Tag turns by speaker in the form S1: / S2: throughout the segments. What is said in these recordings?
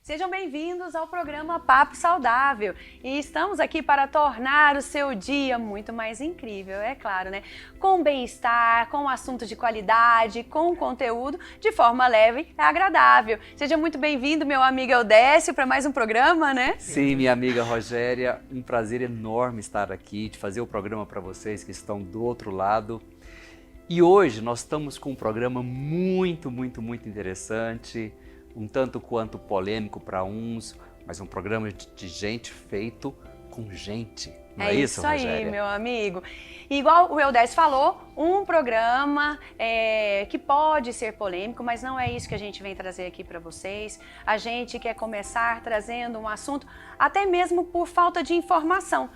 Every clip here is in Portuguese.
S1: Sejam bem-vindos ao programa Papo Saudável e estamos aqui para tornar o seu dia muito mais incrível, é claro, né? Com bem-estar, com assuntos de qualidade, com conteúdo de forma leve e agradável. Seja muito bem-vindo, meu amigo Eudécio, para mais um programa, né?
S2: Sim, minha amiga Rogéria, um prazer enorme estar aqui, de fazer o programa para vocês que estão do outro lado. E hoje nós estamos com um programa muito interessante, um tanto quanto polêmico para uns, mas um programa de gente feito com gente. Não é isso, Rogéria?
S1: É isso aí, meu amigo. Igual o Eudécio falou, um programa que pode ser polêmico, mas não é isso que a gente vem trazer aqui para vocês. A gente quer começar trazendo um assunto até mesmo por falta de informação.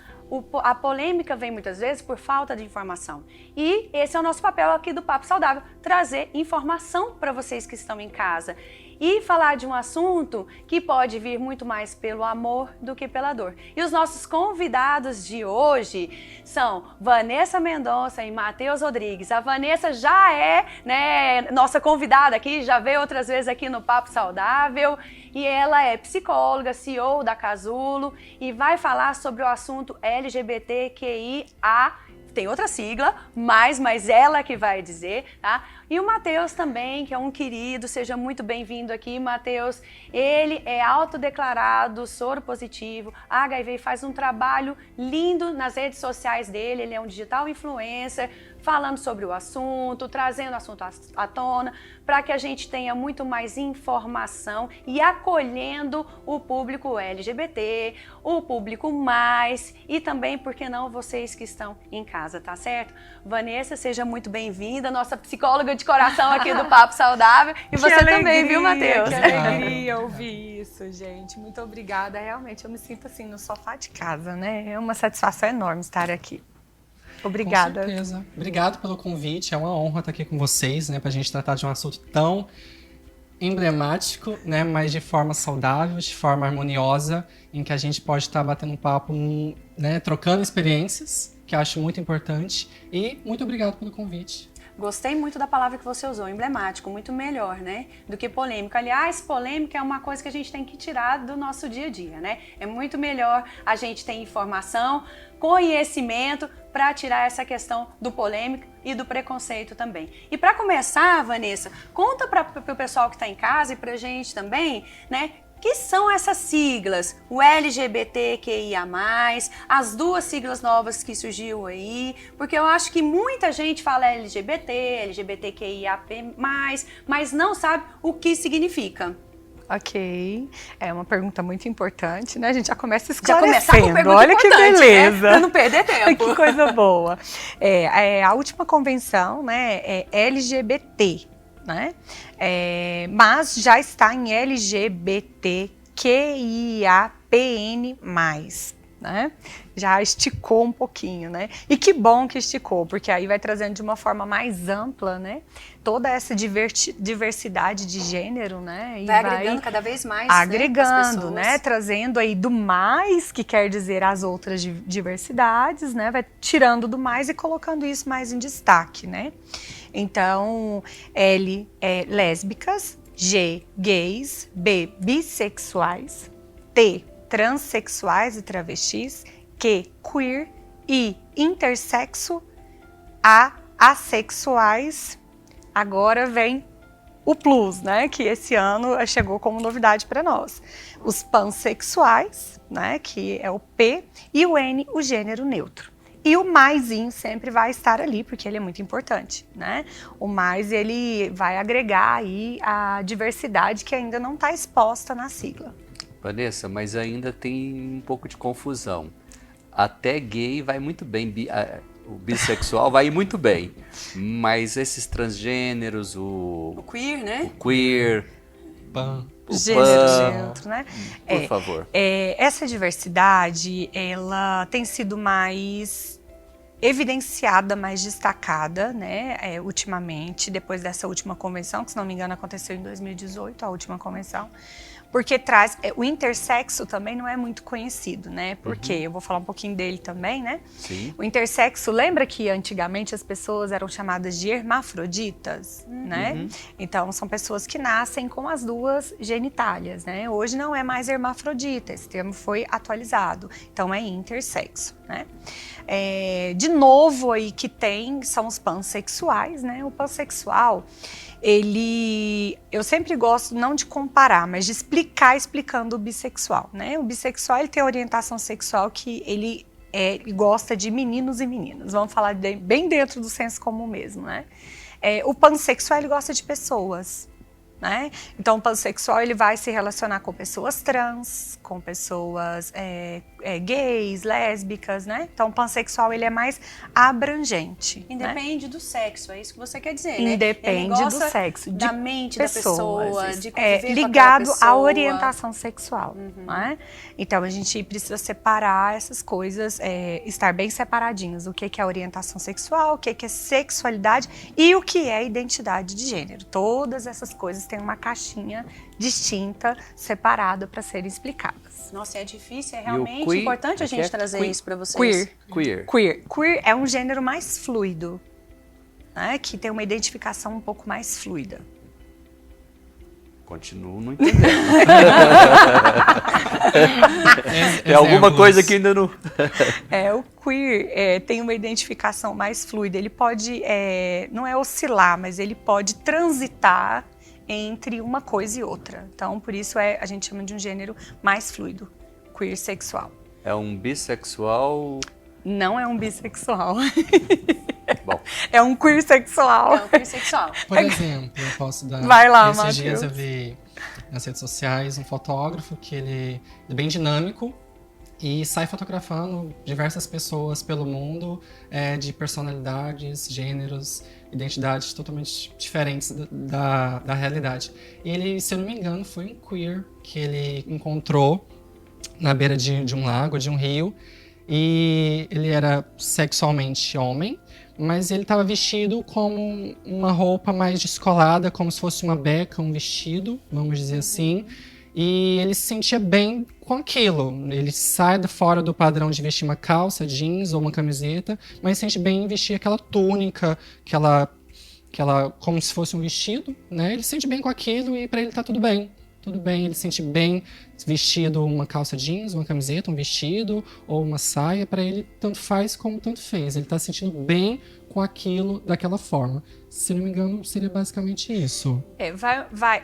S1: A polêmica vem muitas vezes por falta de informação. E esse é o nosso papel aqui do Papo Saudável, trazer informação para vocês que estão em casa. E falar de um assunto que pode vir muito mais pelo amor do que pela dor. E os nossos convidados de hoje são Vanessa Mendonça e Matheus Rodrigues. A Vanessa já é, nossa convidada aqui, já veio outras vezes aqui no Papo Saudável. E ela é psicóloga, CEO da Casulo e vai falar sobre o assunto LGBTQIA. Tem outra sigla, mas ela que vai dizer, tá? E o Matheus também, que é um querido, seja muito bem-vindo aqui, Matheus. Ele é autodeclarado soro positivo, HIV, e faz um trabalho lindo nas redes sociais dele, ele é um digital influencer, falando sobre o assunto, trazendo o assunto à tona, para que a gente tenha muito mais informação e acolhendo o público LGBT, o público mais e também, por que não, vocês que estão em casa, tá certo? Vanessa, seja muito bem-vinda, nossa psicóloga de coração aqui do Papo Saudável. E você alegria, também, viu, Matheus?
S3: Que alegria ouvir isso, gente. Muito obrigada. Realmente, eu me sinto assim no sofá de casa, né? É uma satisfação enorme estar aqui. Obrigada.
S4: Com certeza. Obrigado pelo convite. É uma honra estar aqui com vocês, né, para a gente tratar de um assunto tão emblemático, né, mas de forma saudável, de forma harmoniosa, em que a gente pode estar batendo um papo, né, trocando experiências, que eu acho muito importante. E muito obrigado pelo convite.
S1: Gostei muito da palavra que você usou, emblemático, muito melhor, né, do que polêmico. Aliás, polêmica é uma coisa que a gente tem que tirar do nosso dia a dia, né? É muito melhor a gente ter informação, conhecimento para tirar essa questão do polêmico e do preconceito também. E para começar, Vanessa, conta para o pessoal que está em casa e para a gente também, né? Que são essas siglas, o LGBTQIA+, as duas siglas novas que surgiu aí, porque eu acho que muita gente fala LGBT, LGBTQIAP+, mas não sabe o que significa.
S3: Ok, é uma pergunta muito importante, né? A gente já começa esclarecendo.
S1: Já começar com pergunta
S3: olha que beleza.
S1: Né? Para não perder tempo.
S3: Que coisa boa. A última convenção, né, é LGBT, né? Mas já está em LGBTQIAPN+, né? Já esticou um pouquinho, né? E que bom que esticou, porque aí vai trazendo de uma forma mais ampla, né? Toda essa diversidade de gênero, né? E
S1: vai agregando cada vez mais,
S3: agregando, né? Trazendo aí do mais, que quer dizer as outras diversidades, né? Vai tirando do mais e colocando isso mais em destaque, né? Então, L é lésbicas, G, gays, B, bissexuais, T, transexuais e travestis, Q, queer, I, intersexo, A, assexuais. Agora vem o plus, né, que esse ano chegou como novidade para nós. Os pansexuais, né, que é o P, e o N, o gênero neutro. E o maisinho sempre vai estar ali, porque ele é muito importante, né? O mais, ele vai agregar aí a diversidade que ainda não está exposta na sigla.
S2: Vanessa, mas ainda tem um pouco de confusão. Até gay vai muito bem, o bissexual vai muito bem, mas esses transgêneros,
S1: o queer, né?
S2: O queer,
S3: gênero neutro, né?
S2: Por favor.
S3: Essa diversidade, ela tem sido mais evidenciada, mais destacada, né, ultimamente, depois dessa última convenção, que se não me engano aconteceu em 2018, a última convenção, porque traz, o intersexo também não é muito conhecido, né, porque eu vou falar um pouquinho dele também, né.
S2: Sim.
S3: O intersexo, lembra que antigamente as pessoas eram chamadas de hermafroditas, né, então são pessoas que nascem com as duas genitálias, né, hoje não é mais hermafrodita, esse termo foi atualizado, então é intersexo, né. De novo aí que tem, são os pansexuais, né? O pansexual, eu sempre gosto não de comparar, mas de explicando o bissexual, né? O bissexual, ele tem a orientação sexual que ele gosta de meninos e meninas, vamos falar bem dentro do senso comum mesmo, né? O pansexual, ele gosta de pessoas, né? Então, o pansexual, ele vai se relacionar com pessoas trans, com pessoas gays, lésbicas, né? Então, o pansexual, ele é mais abrangente.
S1: Independe do sexo, é isso que você quer dizer,
S3: né? Independe
S1: Ele
S3: do sexo.
S1: Da mente da pessoa, de conviver
S3: ligado
S1: com aquela
S3: à
S1: pessoa.
S3: orientação sexual, né? Então, a gente precisa separar essas coisas, estar bem separadinhos. O que é orientação sexual, o que é sexualidade e o que é identidade de gênero. Todas essas coisas têm uma caixinha distinta, separada para serem explicadas.
S1: Nossa, é difícil, é realmente
S2: queer,
S1: importante a gente trazer isso para vocês.
S3: Queer é um gênero mais fluido, né? Que tem uma identificação um pouco mais fluida.
S2: Continuo não entendendo. Tem alguma coisa que ainda não...
S3: O queer tem uma identificação mais fluida. Ele pode, não é oscilar, mas ele pode transitar entre uma coisa e outra. Então, por isso a gente chama de um gênero mais fluido, queer sexual.
S2: É um bissexual...
S3: Não é um bissexual.
S2: Bom.
S3: É um queer sexual.
S1: É um queer sexual.
S4: Por exemplo, eu posso dar...
S3: Vai lá,
S4: Esses dias
S3: Matheus.
S4: eu vi nas redes sociais um fotógrafo que ele é bem dinâmico e sai fotografando diversas pessoas pelo mundo, de personalidades, gêneros, identidades totalmente diferentes da realidade. E ele, se eu não me engano, foi um queer que ele encontrou na beira de um lago, de um rio, e ele era sexualmente homem, mas ele estava vestido como uma roupa mais descolada, como se fosse uma beca, um vestido, vamos dizer assim. E ele se sentia bem com aquilo. Ele sai fora do padrão de vestir uma calça, jeans ou uma camiseta, mas se sente bem em vestir aquela túnica, aquela como se fosse um vestido, né? Ele se sente bem com aquilo e para ele tá tudo bem. Tudo bem, ele se sente bem vestido uma calça jeans, uma camiseta, um vestido ou uma saia. Para ele, tanto faz como tanto fez. Ele está se sentindo bem com aquilo daquela forma. Se não me engano, seria basicamente isso.
S3: É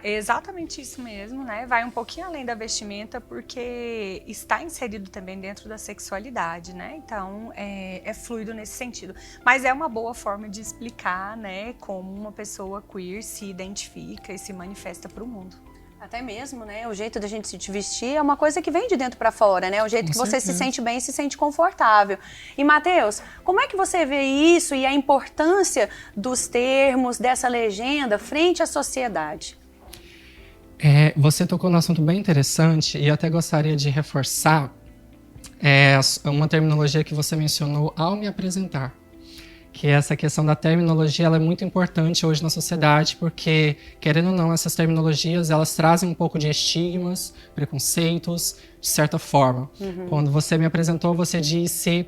S3: exatamente isso mesmo, né? Vai um pouquinho além da vestimenta, porque está inserido também dentro da sexualidade, né? Então, é fluido nesse sentido. Mas é uma boa forma de explicar, né, como uma pessoa queer se identifica e se manifesta para o mundo.
S1: Até mesmo, né? O jeito da gente se vestir é uma coisa que vem de dentro para fora, né? O jeito que você se sente bem e se sente confortável. E, Matheus, como é que você vê isso e a importância dos termos, dessa legenda, frente à sociedade?
S4: Você tocou num assunto bem interessante e eu até gostaria de reforçar uma terminologia que você mencionou ao me apresentar. Que essa questão da terminologia ela é muito importante hoje na sociedade, porque, querendo ou não, essas terminologias elas trazem um pouco de estigmas, preconceitos, de certa forma. Quando você me apresentou, você disse,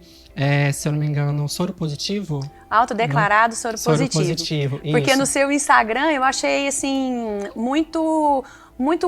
S4: se eu não me engano, soro positivo?
S1: Autodeclarado soro
S4: positivo.
S1: Porque
S4: isso.
S1: No seu Instagram eu achei, assim, muito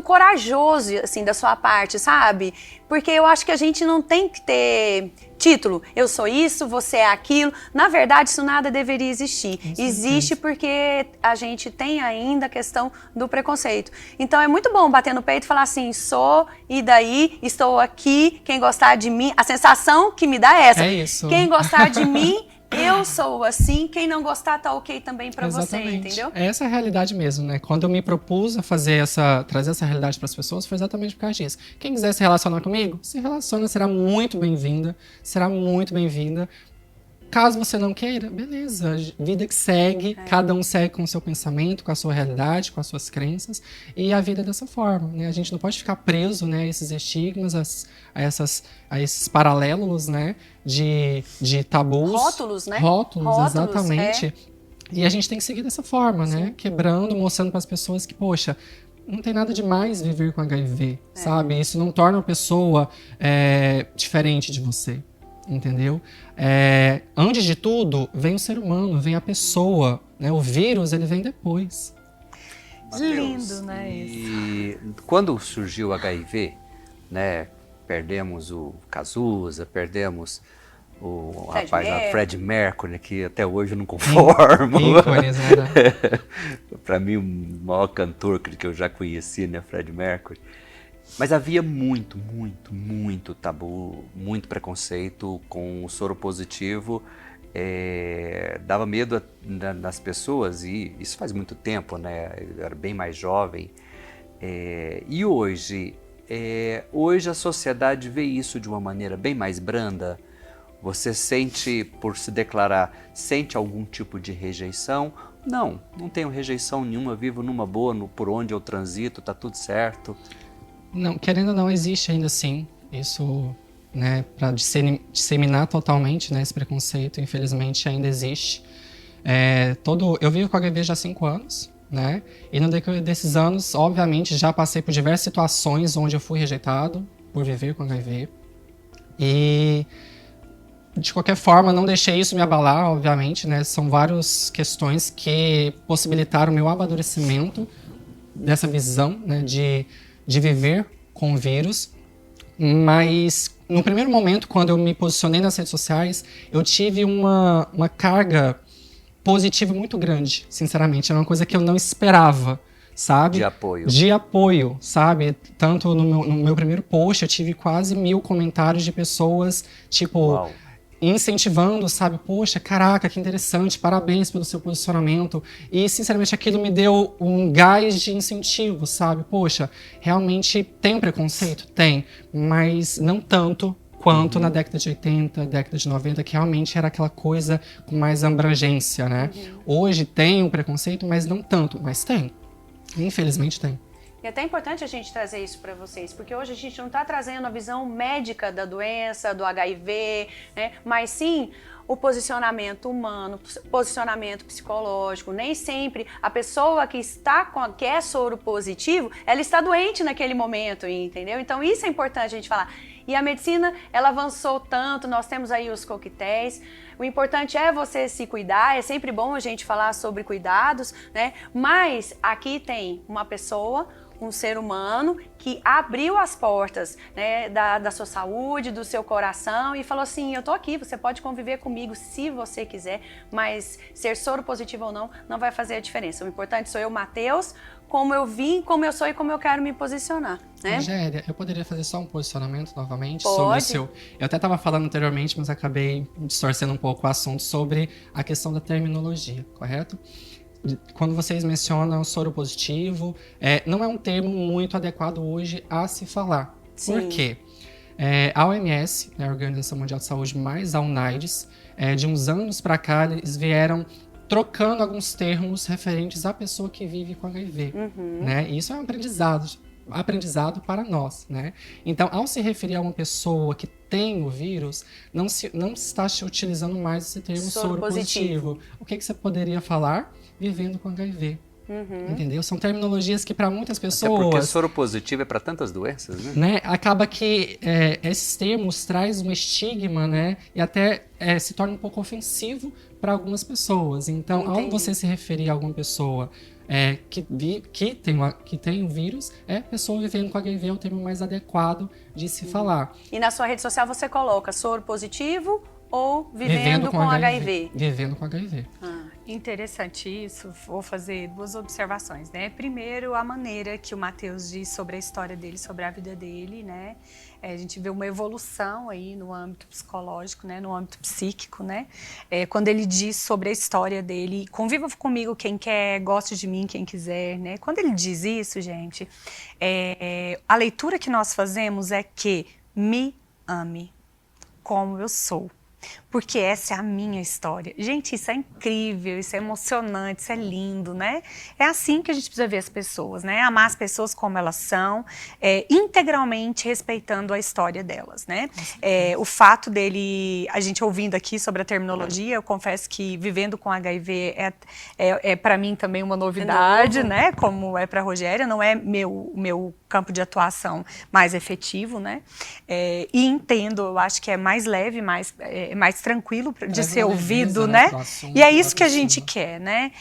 S1: corajoso, assim, da sua parte, sabe? Porque eu acho que a gente não tem que ter título, eu sou isso, você é aquilo. Na verdade, isso nada deveria existir. Existe porque a gente tem ainda a questão do preconceito. Então é muito bom bater no peito e falar assim, sou, e daí, estou aqui, quem gostar de mim, a sensação que me dá é essa.
S4: É isso.
S1: Quem gostar de mim, eu sou assim, quem não gostar tá ok também pra você, entendeu?
S4: Essa é a realidade mesmo, né? Quando eu me propus a trazer essa realidade para as pessoas, foi exatamente por causa disso. Quem quiser se relacionar comigo, se relaciona, será muito bem-vinda, Caso você não queira, beleza, vida que segue, cada um segue com o seu pensamento, com a sua realidade, com as suas crenças, e a vida é dessa forma, né? A gente não pode ficar preso, né, a esses estigmas, a esses paralelos, né, de tabus.
S1: Rótulos, né?
S4: Rótulos, exatamente. E a gente tem que seguir dessa forma, né? Quebrando, mostrando para as pessoas que, poxa, não tem nada demais viver com HIV, sabe? Isso não torna a pessoa diferente de você. Entendeu? Antes de tudo, vem o ser humano, vem a pessoa, né? O vírus, ele vem depois.
S3: Lindo, né?
S2: E quando surgiu o HIV, né? Perdemos o Cazuza, perdemos o Fred Mercury, que até hoje eu não conformo.
S4: Ícones, né?
S2: Para mim, o maior cantor que eu já conheci, né? Fred Mercury. Mas havia muito tabu, muito preconceito com o soro positivo. Dava medo nas pessoas, e isso faz muito tempo, né? Eu era bem mais jovem. E hoje a sociedade vê isso de uma maneira bem mais branda. Você sente, por se declarar, sente algum tipo de rejeição? Não tenho rejeição nenhuma, vivo numa boa, por onde eu transito, tá tudo certo.
S4: Não, querendo ou não, existe ainda assim isso, né, para disseminar totalmente, né, esse preconceito, infelizmente ainda existe. Eu vivo com HIV já há 5 anos, né, e no decorrer desses anos, obviamente, já passei por diversas situações onde eu fui rejeitado por viver com HIV. E, de qualquer forma, não deixei isso me abalar, obviamente, né, são várias questões que possibilitaram o meu amadurecimento dessa visão, né, de viver com o vírus, mas no primeiro momento, quando eu me posicionei nas redes sociais, eu tive uma carga positiva muito grande, sinceramente, era uma coisa que eu não esperava, sabe? De apoio, sabe? Tanto no meu primeiro post, eu tive quase 1000 comentários de pessoas, tipo...
S2: Uau.
S4: Incentivando, sabe? Poxa, caraca, que interessante, parabéns pelo seu posicionamento. E, sinceramente, aquilo me deu um gás de incentivo, sabe? Poxa, realmente tem preconceito? Tem, mas não tanto quanto na década de 80, década de 90, que realmente era aquela coisa com mais abrangência, né? Hoje tem o preconceito, mas não tanto, mas tem. Infelizmente tem.
S1: E é até importante a gente trazer isso para vocês, porque hoje a gente não está trazendo a visão médica da doença, do HIV, né? Mas sim o posicionamento humano, posicionamento psicológico. Nem sempre a pessoa que é soro positivo, ela está doente naquele momento, entendeu? Então isso é importante a gente falar. E a medicina, ela avançou tanto, nós temos aí os coquetéis. O importante é você se cuidar, é sempre bom a gente falar sobre cuidados, né? Mas aqui tem uma pessoa, um ser humano que abriu as portas, né, da sua saúde, do seu coração e falou assim, eu tô aqui, você pode conviver comigo se você quiser, mas ser soro positivo ou não vai fazer a diferença. O importante sou eu, Matheus, como eu vim, como eu sou e como eu quero me posicionar, né?
S4: Géria, eu poderia fazer só um posicionamento novamente
S1: Pode.
S4: sobre o seu... Eu até estava falando anteriormente, mas acabei distorcendo um pouco o assunto sobre a questão da terminologia, correto? Quando vocês mencionam soro positivo, não é um termo muito adequado hoje a se falar.
S1: Sim.
S4: Por quê? A OMS, né, a Organização Mundial de Saúde, mais a UNAIDS, de uns anos para cá, eles vieram trocando alguns termos referentes à pessoa que vive com HIV. Né? E isso é um aprendizado para nós, né? Então, ao se referir a uma pessoa que tem o vírus, não se está se utilizando mais esse termo soro positivo. O que você poderia falar? Vivendo com HIV. Entendeu? São terminologias que para muitas pessoas...
S2: Até porque soro positivo é para tantas doenças, né?
S4: Acaba que esses termos trazem um estigma, né? E até se torna um pouco ofensivo para algumas pessoas. Então, ao você se referir a alguma pessoa que tem o vírus, pessoa vivendo com HIV é o termo mais adequado de se falar.
S1: E na sua rede social você coloca soro positivo ou vivendo com HIV?
S4: Vivendo com HIV.
S3: Interessante isso. Vou fazer 2 observações, né? Primeiro, a maneira que o Matheus diz sobre a história dele, sobre a vida dele, né? A gente vê uma evolução aí no âmbito psicológico, né? No âmbito psíquico, né? Quando ele diz sobre a história dele, conviva comigo quem quer, goste de mim quem quiser, né? Quando ele diz isso, gente, a leitura que nós fazemos é que me ame como eu sou. porque essa é a minha história. Gente, isso é incrível, isso é emocionante, isso é lindo, né? É assim que a gente precisa ver as pessoas, né? Amar as pessoas como elas são, integralmente respeitando a história delas, né? O fato a gente ouvindo aqui sobre a terminologia, eu confesso que vivendo com HIV é para mim também uma novidade, né? Como é para a Rogéria, não é meu campo de atuação mais efetivo, né? E entendo, eu acho que é mais leve, mais tranquilo de ser ouvido, né? E é isso que a gente quer, né?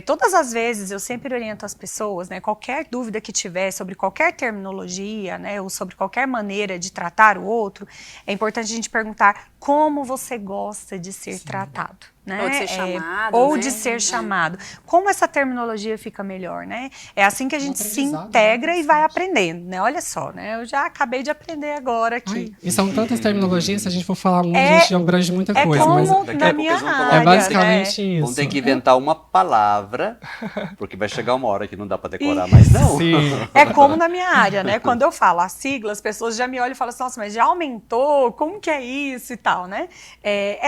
S3: Todas as vezes eu sempre oriento as pessoas, né? Qualquer dúvida que tiver sobre qualquer terminologia, né? Ou sobre qualquer maneira de tratar o outro, é importante a gente perguntar como você gosta de ser tratado. Né?
S1: Ou de ser chamado.
S3: Ou
S1: né?
S3: de ser chamado. Como essa terminologia fica melhor, né? É assim que a gente se integra e vai aprendendo, né? Olha só, né? Eu já acabei de aprender agora aqui.
S4: E são tantas terminologias, se a gente for falar muito, a gente abrange muita coisa.
S3: Como
S4: Mas
S3: na minha área,
S4: é basicamente
S3: né?
S4: isso.
S2: Vão ter que inventar uma palavra, porque vai chegar uma hora que não dá para decorar mais não.
S4: Sim.
S3: É como na minha área, né? Quando eu falo a sigla, as pessoas já me olham e falam assim, nossa, mas já aumentou? Como que é isso e tal, né?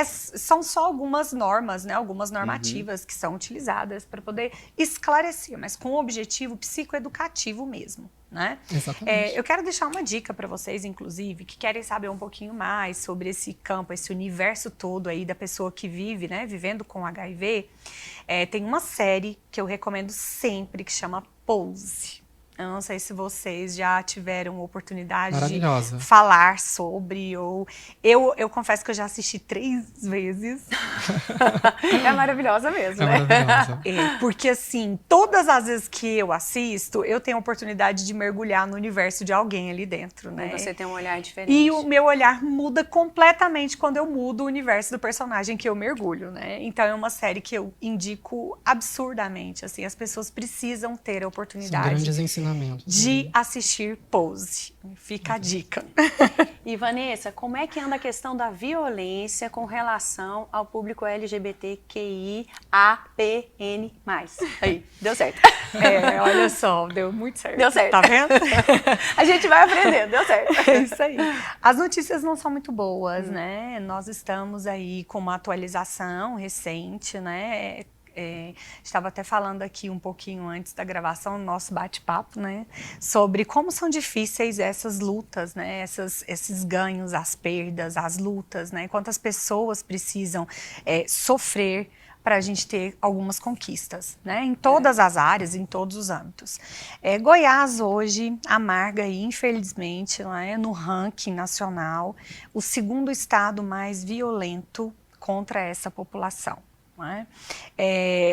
S3: São só algumas normas, né? Algumas normativas que são utilizadas para poder esclarecer, mas com o objetivo psicoeducativo mesmo, né?
S4: Exatamente.
S3: Eu quero deixar uma dica para vocês, inclusive, que querem saber um pouquinho mais sobre esse campo, esse universo todo aí da pessoa que vive, né? Vivendo com HIV. Tem uma série que eu recomendo sempre que chama Pose. Eu não sei se vocês já tiveram oportunidade de falar sobre, ou eu confesso que eu já assisti 3 vezes. É maravilhosa mesmo, né?
S4: Maravilhosa.
S3: Porque assim, todas as vezes que eu assisto, eu tenho a oportunidade de mergulhar no universo de alguém ali dentro, né?
S1: E você tem um olhar diferente.
S3: E o meu olhar muda completamente quando eu mudo o universo do personagem que eu mergulho, né? Então é uma série que eu indico absurdamente, assim, as pessoas precisam ter a oportunidade.
S4: São grandes ensinamentos.
S3: De assistir Pose. Fica a dica.
S1: E Vanessa, como é que anda a questão da violência com relação ao público LGBTQIAPN+? Aí, deu certo.
S3: Olha só, deu muito certo.
S1: Deu certo.
S3: Tá vendo?
S1: A gente vai aprendendo, deu certo.
S3: É isso aí. As notícias não são muito boas, né? Nós estamos aí com uma atualização recente, né? Estava até falando aqui um pouquinho antes da gravação, no nosso bate-papo, né, sobre como são difíceis essas lutas, né, esses ganhos, as perdas, as lutas, né, quantas pessoas precisam sofrer para a gente ter algumas conquistas, né, em todas as áreas, em todos os âmbitos. Goiás hoje amarga, infelizmente, né, no ranking nacional, o 2º estado mais violento contra essa população.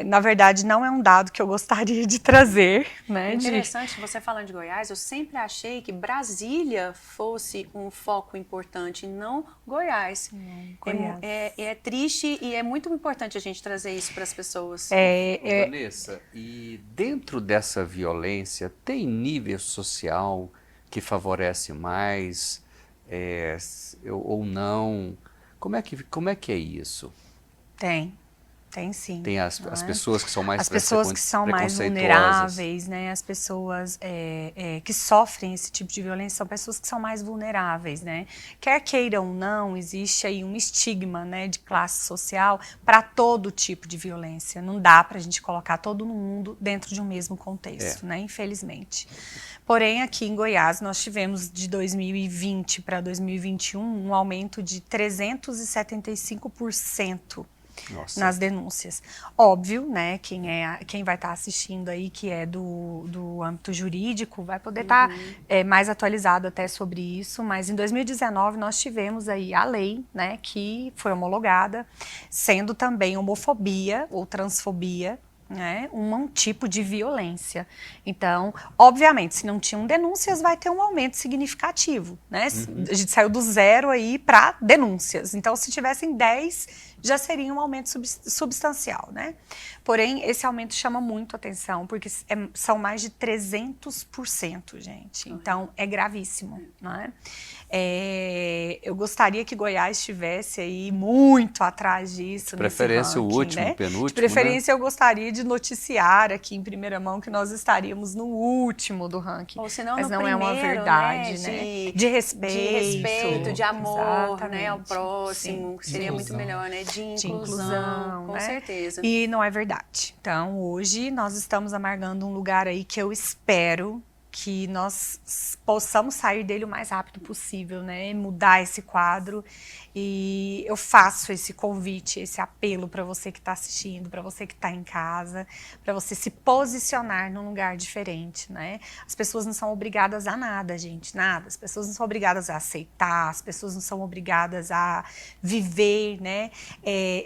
S3: Na verdade, não é um dado que eu gostaria de trazer. Né,
S1: interessante, você falando de Goiás, eu sempre achei que Brasília fosse um foco importante, não Goiás.
S3: Goiás.
S1: É triste e é muito importante a gente trazer isso para as pessoas.
S2: Vanessa, e dentro dessa violência, tem nível social que favorece mais ou não? Como é que é isso?
S3: Tem sim.
S2: Tem as pessoas que são mais
S3: as pessoas que são mais vulneráveis, né? As pessoas que sofrem esse tipo de violência são pessoas que são mais vulneráveis, né? Quer queiram ou não, existe aí um estigma, né, de classe social para todo tipo de violência. Não dá para a gente colocar todo mundo dentro de um mesmo contexto, né? Infelizmente. Porém, aqui em Goiás, nós tivemos de 2020 para 2021 um aumento de 375%.
S2: Nossa.
S3: Nas denúncias. Óbvio, né, quem vai estar assistindo aí, que é do âmbito jurídico, vai poder estar mais atualizado até sobre isso, mas em 2019 nós tivemos aí a lei, né, que foi homologada, sendo também homofobia ou transfobia, né, um tipo de violência. Então, obviamente, se não tinham denúncias, vai ter um aumento significativo, né? A gente saiu do 0 aí para denúncias. Então, se tivessem 10, já seria um aumento substancial, né? Porém, esse aumento chama muito atenção, porque são mais de 300%, gente. Então, é gravíssimo, né? Eu gostaria que Goiás estivesse aí muito atrás disso.
S2: De preferência
S3: ranking,
S2: o último,
S3: né?
S2: penúltimo,
S3: de preferência,
S2: né?
S3: Eu gostaria de noticiar aqui em primeira mão que nós estaríamos no último do ranking.
S1: Ou senão
S3: mas
S1: no
S3: não
S1: primeiro,
S3: é uma verdade,
S1: né?
S3: De respeito.
S1: De amor,
S3: Exatamente.
S1: né, ao próximo,
S3: Sim,
S1: que seria muito melhor, né? De inclusão, com
S3: né?
S1: certeza.
S3: E não é verdade. Então, hoje nós estamos amargando um lugar aí que eu espero que nós possamos sair dele o mais rápido possível, né? Mudar esse quadro. E eu faço esse convite, esse apelo para você que está assistindo, para você que está em casa, para você se posicionar num lugar diferente, né? As pessoas não são obrigadas a nada, gente, nada. As pessoas não são obrigadas a aceitar, as pessoas não são obrigadas a viver, né?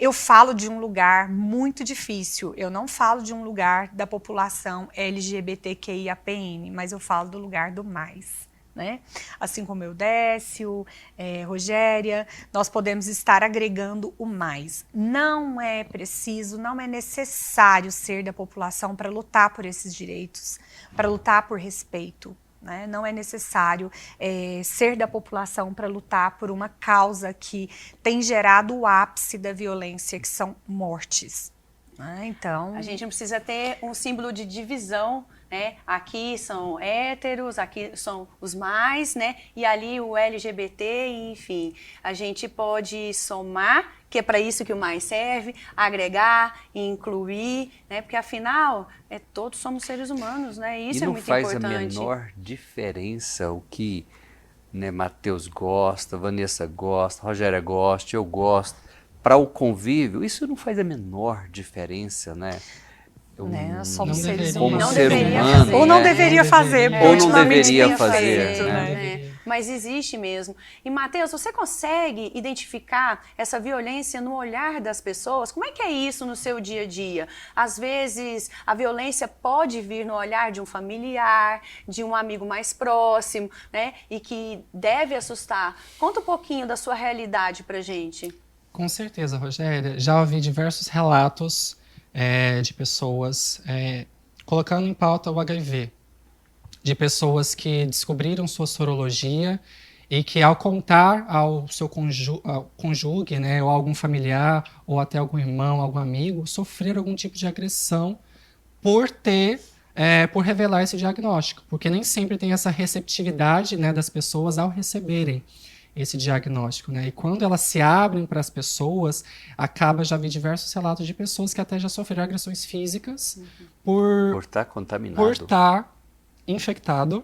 S3: Eu falo de um lugar muito difícil, eu não falo de um lugar da população LGBTQIAPN, mas eu falo do lugar do mais. Né? Assim como eu, Décio, Rogéria, nós podemos estar agregando o mais. Não é preciso, não é necessário ser da população para lutar por esses direitos, para lutar por respeito. Né? Não é necessário ser da população para lutar por uma causa que tem gerado o ápice da violência, que são mortes. Então,
S1: a gente não precisa ter um símbolo de divisão, né? Aqui são héteros, aqui são os mais, né? E ali o LGBT, enfim. A gente pode somar, que é para isso que o mais serve, agregar, incluir, né? Porque afinal, todos somos seres humanos, né? E isso é muito importante.
S2: E não faz a menor diferença o que, né, Matheus gosta, Vanessa gosta, Rogéria gosta, eu gosto. Para o convívio, isso não faz a menor diferença, né?
S3: Nós somos
S4: Não
S3: seres
S4: deveria.
S3: humanos.
S2: Como ser humano,
S1: fazer.
S3: Ou não
S2: né?
S3: deveria fazer,
S2: Ou não
S3: ultimamente
S2: deveria
S3: tem
S2: fazer,
S3: feito,
S2: né?
S1: Mas existe mesmo. E, Matheus, você consegue identificar essa violência no olhar das pessoas? Como é que é isso no seu dia a dia? Às vezes, a violência pode vir no olhar de um familiar, de um amigo mais próximo, né? E que deve assustar. Conta um pouquinho da sua realidade pra gente.
S4: Com certeza, Rogéria. Já ouvi diversos relatos de pessoas colocando em pauta o HIV. De pessoas que descobriram sua sorologia e que, ao contar ao seu cônjuge, né, ou algum familiar, ou até algum irmão, algum amigo, sofreram algum tipo de agressão por revelar esse diagnóstico. Porque nem sempre tem essa receptividade, né, das pessoas ao receberem esse diagnóstico, né? E quando elas se abrem para as pessoas, já vi diversos relatos de pessoas que até já sofreram agressões físicas por
S2: estar contaminado.
S4: Por estar infectado,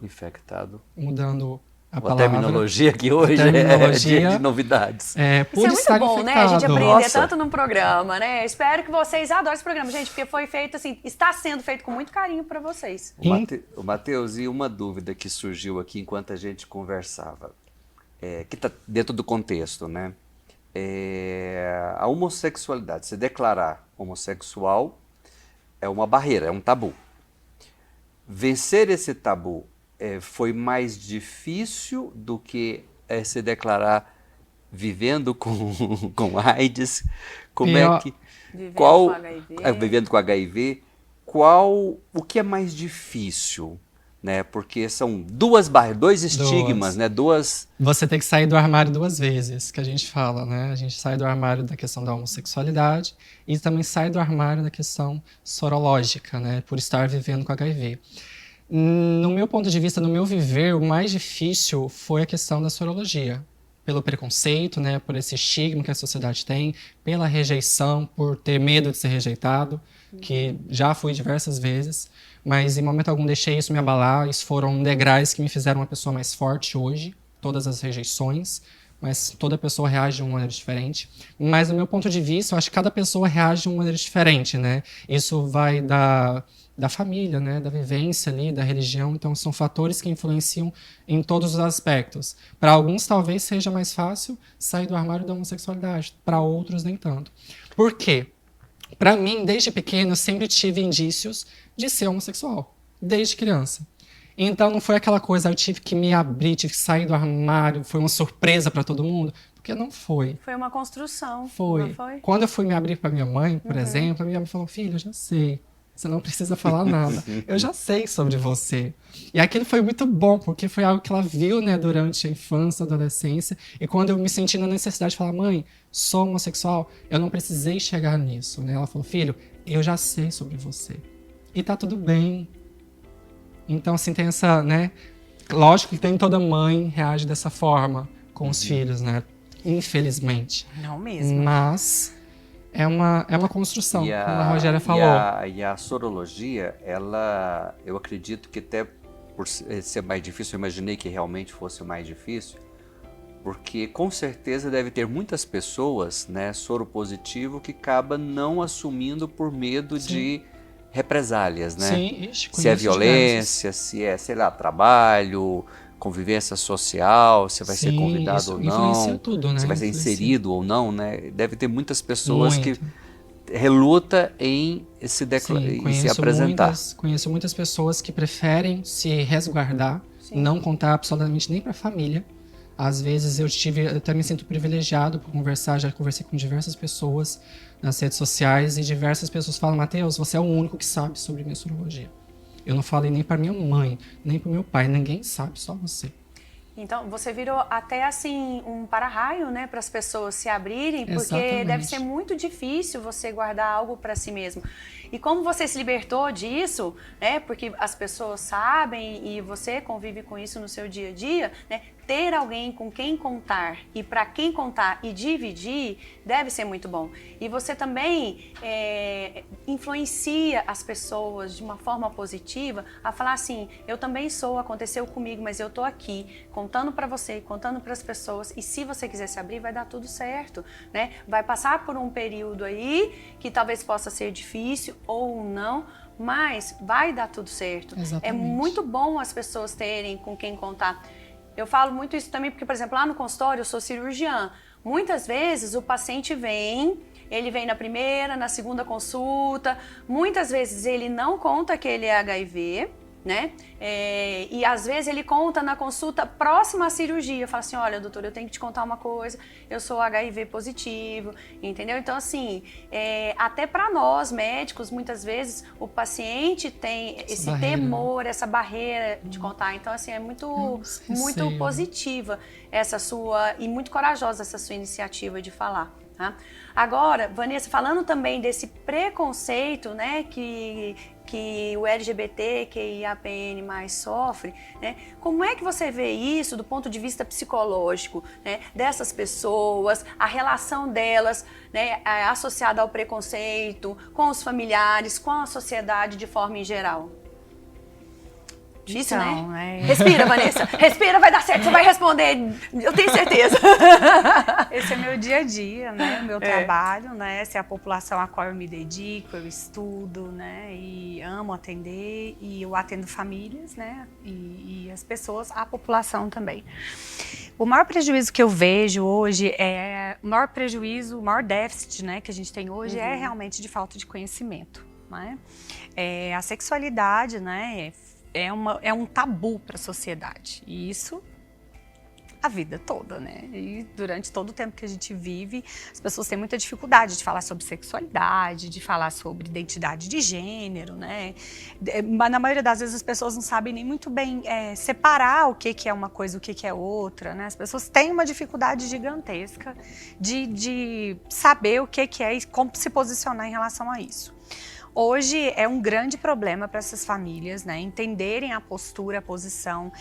S4: mudando a palavra.
S2: Terminologia que hoje
S4: terminologia,
S2: é de novidades.
S4: Por
S1: isso é
S4: estar
S1: muito bom,
S4: infectado.
S1: né? A gente aprender
S2: Nossa.
S1: tanto num programa, né? Espero que vocês adorem esse programa, gente, porque foi feito assim, está sendo feito com muito carinho para vocês.
S2: O Matheus, e uma dúvida que surgiu aqui enquanto a gente conversava, que está dentro do contexto, né? A homossexualidade, se declarar homossexual é uma barreira, é um tabu. Vencer esse tabu foi mais difícil do que se declarar vivendo com AIDS? Vivendo com HIV, o que é mais difícil? Né? Porque são duas barreiras, dois estigmas, né?
S4: Você tem que sair do armário 2 vezes, que a gente fala, né? A gente sai do armário da questão da homossexualidade e também sai do armário da questão sorológica, né? Por estar vivendo com HIV. No meu ponto de vista, no meu viver, o mais difícil foi a questão da sorologia. Pelo preconceito, né? Por esse estigma que a sociedade tem, pela rejeição, por ter medo de ser rejeitado, que já fui diversas vezes, mas em momento algum deixei isso me abalar. Isso foram degraus que me fizeram uma pessoa mais forte hoje, todas as rejeições, mas toda pessoa reage de uma maneira diferente. Mas, do meu ponto de vista, eu acho que cada pessoa reage de uma maneira diferente, né? Isso vai da família, né? Da vivência ali, da religião. Então, são fatores que influenciam em todos os aspectos. Para alguns, talvez seja mais fácil sair do armário da homossexualidade. Para outros, nem tanto. Por quê? Para mim, desde pequeno, eu sempre tive indícios de ser homossexual. Desde criança. Então, não foi aquela coisa, eu tive que me abrir, tive que sair do armário, foi uma surpresa para todo mundo. Porque não foi.
S1: Foi uma construção.
S4: Foi.
S1: Não foi?
S4: Quando eu fui me abrir para minha mãe, por exemplo, a minha mãe falou, filho, eu já sei. Você não precisa falar nada. Eu já sei sobre você. E aquilo foi muito bom, porque foi algo que ela viu, né, durante a infância, a adolescência. E quando eu me senti na necessidade de falar, mãe, sou homossexual, eu não precisei chegar nisso, né? Ela falou, filho, eu já sei sobre você. E tá tudo bem. Então, assim, tem essa, né? Lógico que nem toda mãe reage dessa forma com os filhos, né? Infelizmente.
S3: Não mesmo.
S4: Mas é uma construção, como a Rogéria falou.
S2: E a sorologia, ela, eu acredito que até por ser mais difícil, eu imaginei que realmente fosse mais difícil, porque com certeza deve ter muitas pessoas, né, soropositivo, que acaba não assumindo por medo de represálias, né?
S4: Sim,
S2: se é violência, se é, sei lá, trabalho, convivência social, se vai ser convidado
S4: isso
S2: ou
S4: influencia
S2: não,
S4: tudo, né?
S2: se vai ser
S4: Influencia.
S2: inserido ou não, né? Deve ter muitas pessoas
S4: Muito.
S2: que reluta em se, em se apresentar.
S4: Conheço muitas pessoas que preferem se resguardar, não contar absolutamente nem para a família. Às vezes eu até me sinto privilegiado por conversar, já conversei com diversas pessoas nas redes sociais e diversas pessoas falam, Matheus, você é o único que sabe sobre minha sorologia. Eu não falei nem para minha mãe, nem para meu pai, ninguém sabe, só você.
S1: Então, você virou até assim um para-raio, né, para as pessoas se abrirem, porque
S4: Exatamente.
S1: deve ser muito difícil você guardar algo para si mesmo. E como você se libertou disso, né, porque as pessoas sabem e você convive com isso no seu dia a dia, né, ter alguém com quem contar e para quem contar e dividir deve ser muito bom. E você também influencia as pessoas de uma forma positiva a falar assim, eu também sou, aconteceu comigo, mas eu tô aqui contando para você, contando para as pessoas, e se você quiser se abrir vai dar tudo certo, né? Vai passar por um período aí que talvez possa ser difícil ou não, mas vai dar tudo certo.
S4: Exatamente.
S1: É muito bom as pessoas terem com quem contar. Eu falo muito isso também porque, por exemplo, lá no consultório eu sou cirurgiã. Muitas vezes o paciente ele vem na primeira, na segunda consulta, muitas vezes ele não conta que ele é HIV, né? E às vezes ele conta na consulta próxima à cirurgia, fala assim, olha, doutor, eu tenho que te contar uma coisa, eu sou HIV positivo, entendeu? Então, assim, até para nós médicos, muitas vezes o paciente tem esse temor, essa barreira de contar. Então, assim, é muito positiva essa sua, e muito corajosa essa sua iniciativa de falar. Tá? Agora, Vanessa, falando também desse preconceito, né, que o LGBT, que a IAPN mais sofre, né, como é que você vê isso do ponto de vista psicológico, né, dessas pessoas, a relação delas, né, associada ao preconceito, com os familiares, com a sociedade de forma em geral? Difícil,
S3: Então,
S1: né? Respira, Vanessa. Respira, vai dar certo, você vai responder. Eu tenho certeza.
S3: Esse é meu dia a dia, né? Meu trabalho, né? Essa é a população a qual eu me dedico, eu estudo, né? E amo atender, e eu atendo famílias, né? E as pessoas, a população também. O maior prejuízo que eu vejo hoje o maior déficit, né, que a gente tem hoje é realmente de falta de conhecimento, né? A sexualidade, né? É um tabu para a sociedade, e isso a vida toda, né? E durante todo o tempo que a gente vive, as pessoas têm muita dificuldade de falar sobre sexualidade, de falar sobre identidade de gênero, né? Mas na maioria das vezes as pessoas não sabem nem muito bem separar o que é uma coisa e o que é outra, né? As pessoas têm uma dificuldade gigantesca de saber o que é e como se posicionar em relação a isso. Hoje é um grande problema para essas famílias, né, entenderem a postura, a posição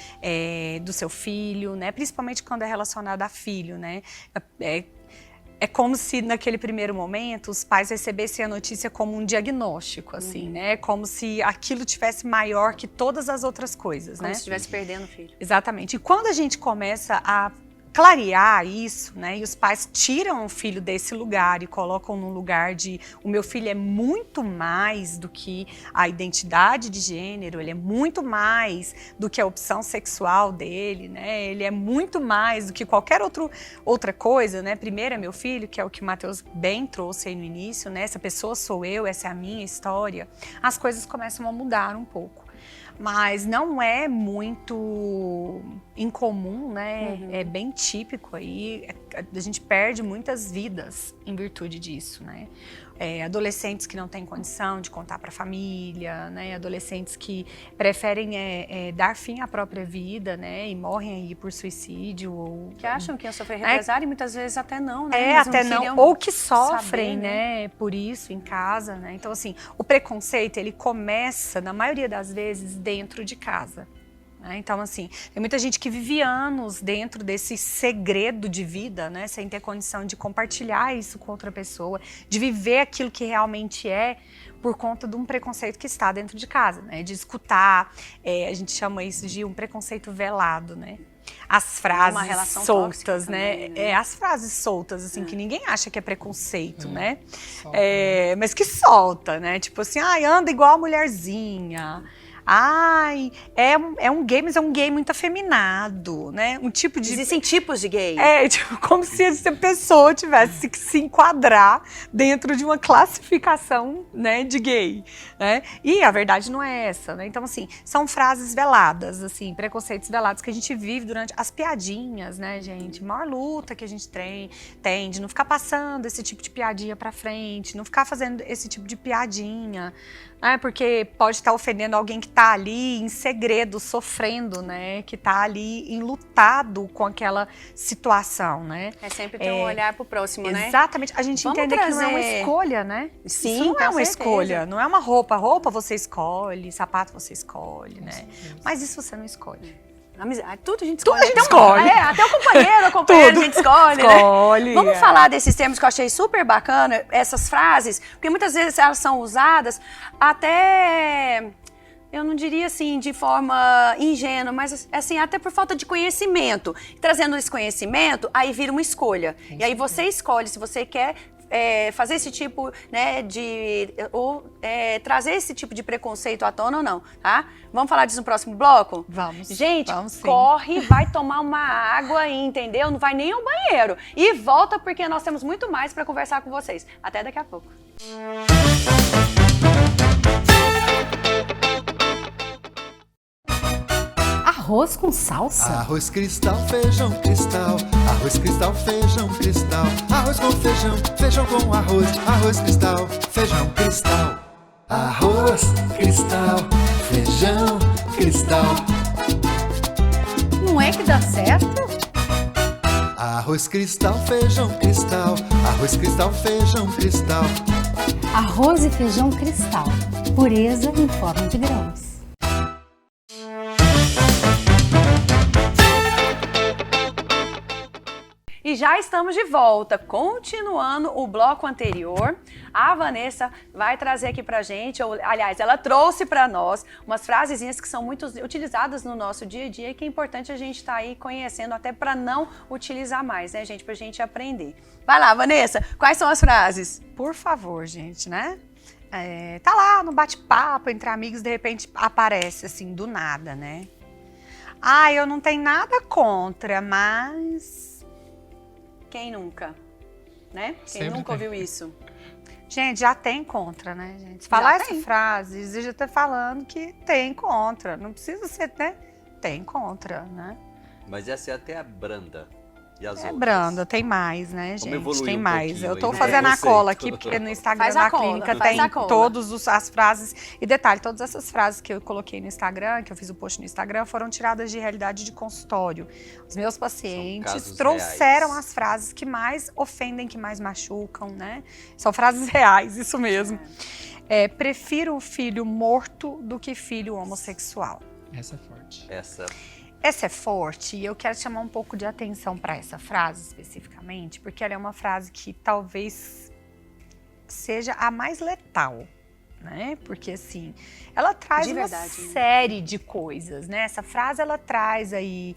S3: do seu filho, né, principalmente quando é relacionado a filho, né. É como se naquele primeiro momento os pais recebessem a notícia como um diagnóstico, assim, né, como se aquilo tivesse maior que todas as outras coisas,
S1: como
S3: né.
S1: se estivesse perdendo o filho.
S3: Exatamente. E quando a gente começa a clarear isso, né? E os pais tiram o filho desse lugar e colocam num lugar de o meu filho é muito mais do que a identidade de gênero, ele é muito mais do que a opção sexual dele, né? Ele é muito mais do que qualquer outra coisa, né? Primeiro é meu filho, que é o que o Matheus bem trouxe aí no início, né? Essa pessoa sou eu, essa é a minha história. As coisas começam a mudar um pouco. mas não é muito incomum, né? É bem típico aí. A gente perde muitas vidas em virtude disso, né? Adolescentes que não têm condição de contar para a família, né? Adolescentes que preferem dar fim à própria vida, né? E morrem aí por suicídio ou
S1: que acham que iam sofrer represália e muitas vezes até não, né?
S3: Mas até não, ou que sofrem,
S1: saber,
S3: né? Por isso em casa, né? Então assim, o preconceito ele começa na maioria das vezes dentro de casa. Então, assim, tem muita gente que vive anos dentro desse segredo de vida, né? Sem ter condição de compartilhar isso com outra pessoa, de viver aquilo que realmente é por conta de um preconceito que está dentro de casa, né? De escutar, a gente chama isso de um preconceito velado, né? As frases soltas, né? As frases soltas, assim, que ninguém acha que é preconceito, né? Mas que solta, né? Tipo assim, anda igual a mulherzinha. É um gay, mas é um gay muito afeminado, né? Um tipo de...
S1: Existem tipos de gay.
S3: Tipo, como se essa pessoa tivesse que se enquadrar dentro de uma classificação, né, de gay, né? E a verdade não é essa, né? Então, assim, são frases veladas, assim, preconceitos velados que a gente vive durante as piadinhas, né, gente? A maior luta que a gente tem de não ficar passando esse tipo de piadinha pra frente, não ficar fazendo esse tipo de piadinha, né? Porque pode estar ofendendo alguém que está ali em segredo, sofrendo, né? Que está ali enlutado com aquela situação, né?
S1: É sempre ter um olhar pro próximo, né?
S3: Exatamente. A gente entende que não é uma escolha, né?
S1: Sim,
S3: isso não é uma
S1: certeza.
S3: escolha, não é uma roupa. Roupa você escolhe, sapato você escolhe, né? Mas isso você não escolhe.
S1: Amizade, tudo a gente
S3: Tudo
S1: escolhe.
S3: a gente escolhe.
S1: Até o companheiro, a companheira a gente escolhe, né? Vamos falar desses termos que eu achei super bacana, essas frases, porque muitas vezes elas são usadas até, eu não diria assim de forma ingênua, mas assim, até por falta de conhecimento. Trazendo esse conhecimento, aí vira uma escolha. E aí você escolhe se você quer fazer esse tipo, né, trazer esse tipo de preconceito à tona ou não, tá? Vamos falar disso no próximo bloco?
S3: Vamos.
S1: Gente,
S3: vamos sim.
S1: Corre, vai tomar uma água aí, entendeu? Não vai nem ao banheiro. E volta porque nós temos muito mais para conversar com vocês. Até daqui a pouco.
S5: Arroz com salsa?
S6: Arroz cristal, feijão cristal. Arroz cristal, feijão cristal. Arroz com feijão, feijão com arroz. Arroz cristal, feijão cristal. Arroz cristal, feijão cristal.
S5: Não é que dá certo?
S6: Arroz cristal, feijão cristal. Arroz cristal, feijão cristal.
S5: Arroz e feijão cristal. Pureza em forma de grãos.
S1: E já estamos de volta, continuando o bloco anterior. A Vanessa vai trazer aqui pra gente, ou, aliás, ela trouxe pra nós umas frasezinhas que são muito utilizadas no nosso dia a dia e que é importante a gente estar aí conhecendo até pra não utilizar mais, né, gente? Pra gente aprender. Vai lá, Vanessa, quais são as frases?
S3: Por favor, gente, né? Tá lá no bate-papo entre amigos, de repente aparece assim, do nada, né? Eu não tenho nada contra, mas...
S1: Quem nunca? Né? Quem
S4: Sempre
S1: nunca
S4: tem.
S1: ouviu isso?
S3: Gente, já tem contra, né, gente? Se falar essa frase, exige até falando que tem contra. Não precisa ser, né? Tem contra, né?
S2: Mas essa é até a branda. E as outras?
S3: Branda, tem mais, né,
S2: Vamos
S3: gente?
S2: evoluir
S3: Tem
S2: um
S3: mais.
S2: pouquinho
S3: Eu tô
S2: aí no
S3: fazendo a
S2: preconceito.
S3: cola aqui, porque no Instagram
S1: Faz a
S3: da
S1: cola,
S3: clínica
S1: faz
S3: tem
S1: a cola.
S3: todas as frases. E detalhe, todas essas frases que eu coloquei no Instagram, que eu fiz o post no Instagram, foram tiradas de realidade de consultório. Os meus pacientes
S2: casos
S3: trouxeram
S2: reais.
S3: as frases que mais ofendem, que mais machucam, né? São frases reais, isso mesmo. Prefiro um filho morto do que filho homossexual.
S4: Essa é forte.
S3: Essa é forte e eu quero chamar um pouco de atenção para essa frase especificamente, porque ela é uma frase que talvez seja a mais letal, né? Porque assim, ela traz
S1: De
S3: uma
S1: verdade, né?
S3: série de coisas, né? Essa frase ela traz aí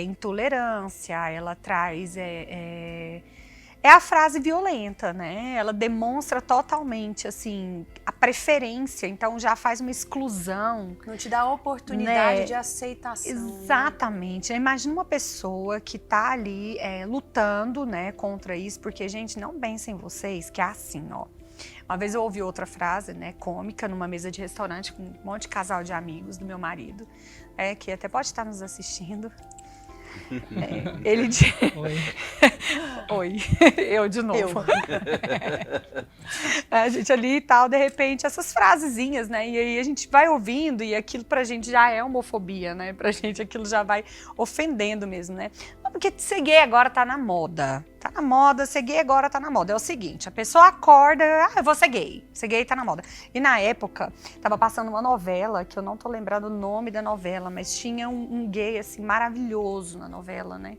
S3: intolerância, ela traz é a frase violenta, né? Ela demonstra totalmente, assim, a preferência, então já faz uma exclusão.
S1: Não te dá a oportunidade
S3: Né?
S1: de aceitação.
S3: Exatamente. Imagina uma pessoa que tá ali lutando, né, contra isso, porque, gente, não pensem vocês que é assim, ó. Uma vez eu ouvi outra frase, né, cômica, numa mesa de restaurante com um monte de casal de amigos do meu marido, que até pode estar nos assistindo. Ele disse...
S4: Oi.
S3: Oi, eu de novo. A gente ali e tal, de repente, essas frasezinhas, né? E aí a gente vai ouvindo e aquilo pra gente já é homofobia, né? Pra gente aquilo já vai ofendendo mesmo, né? Não, porque ser gay agora tá na moda. Tá na moda, ser gay agora tá na moda. É o seguinte, a pessoa acorda, eu vou ser gay. Ser gay tá na moda. E na época, tava passando uma novela, que eu não tô lembrando o nome da novela, mas tinha um gay, assim, maravilhoso na novela, né?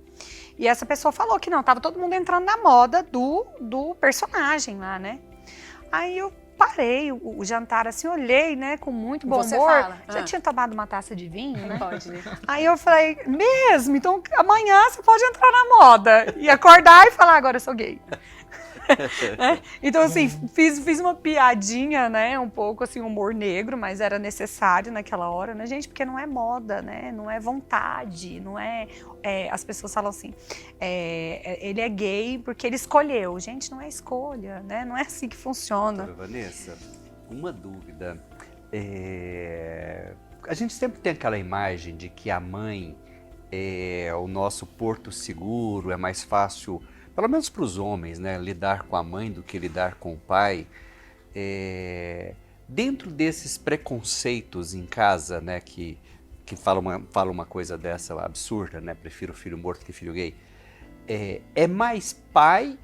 S3: E essa pessoa falou que não, tava todo mundo entrando na moda do personagem lá, né? Aí eu parei o jantar, assim, olhei, né, com muito bom
S1: Você
S3: humor.
S1: fala?
S3: Já tinha tomado uma taça de vinho, né?
S1: Pode, né?
S3: Aí eu falei, mesmo? Então amanhã você pode entrar na moda. E acordar e falar, agora eu sou gay. Né? Então, assim, fiz uma piadinha, né? Um pouco, assim, humor negro, mas era necessário naquela hora, né, gente? Porque não é moda, né? Não é vontade, não é... as pessoas falam assim, ele é gay porque ele escolheu. Gente, não é escolha, né? Não é assim que funciona.
S2: Doutora Vanessa, uma dúvida. A gente sempre tem aquela imagem de que a mãe é o nosso porto seguro, é mais fácil, pelo menos para os homens, né, lidar com a mãe do que lidar com o pai. Dentro desses preconceitos em casa, né, que fala uma coisa dessa absurda, né, prefiro filho morto que filho gay, é mais pai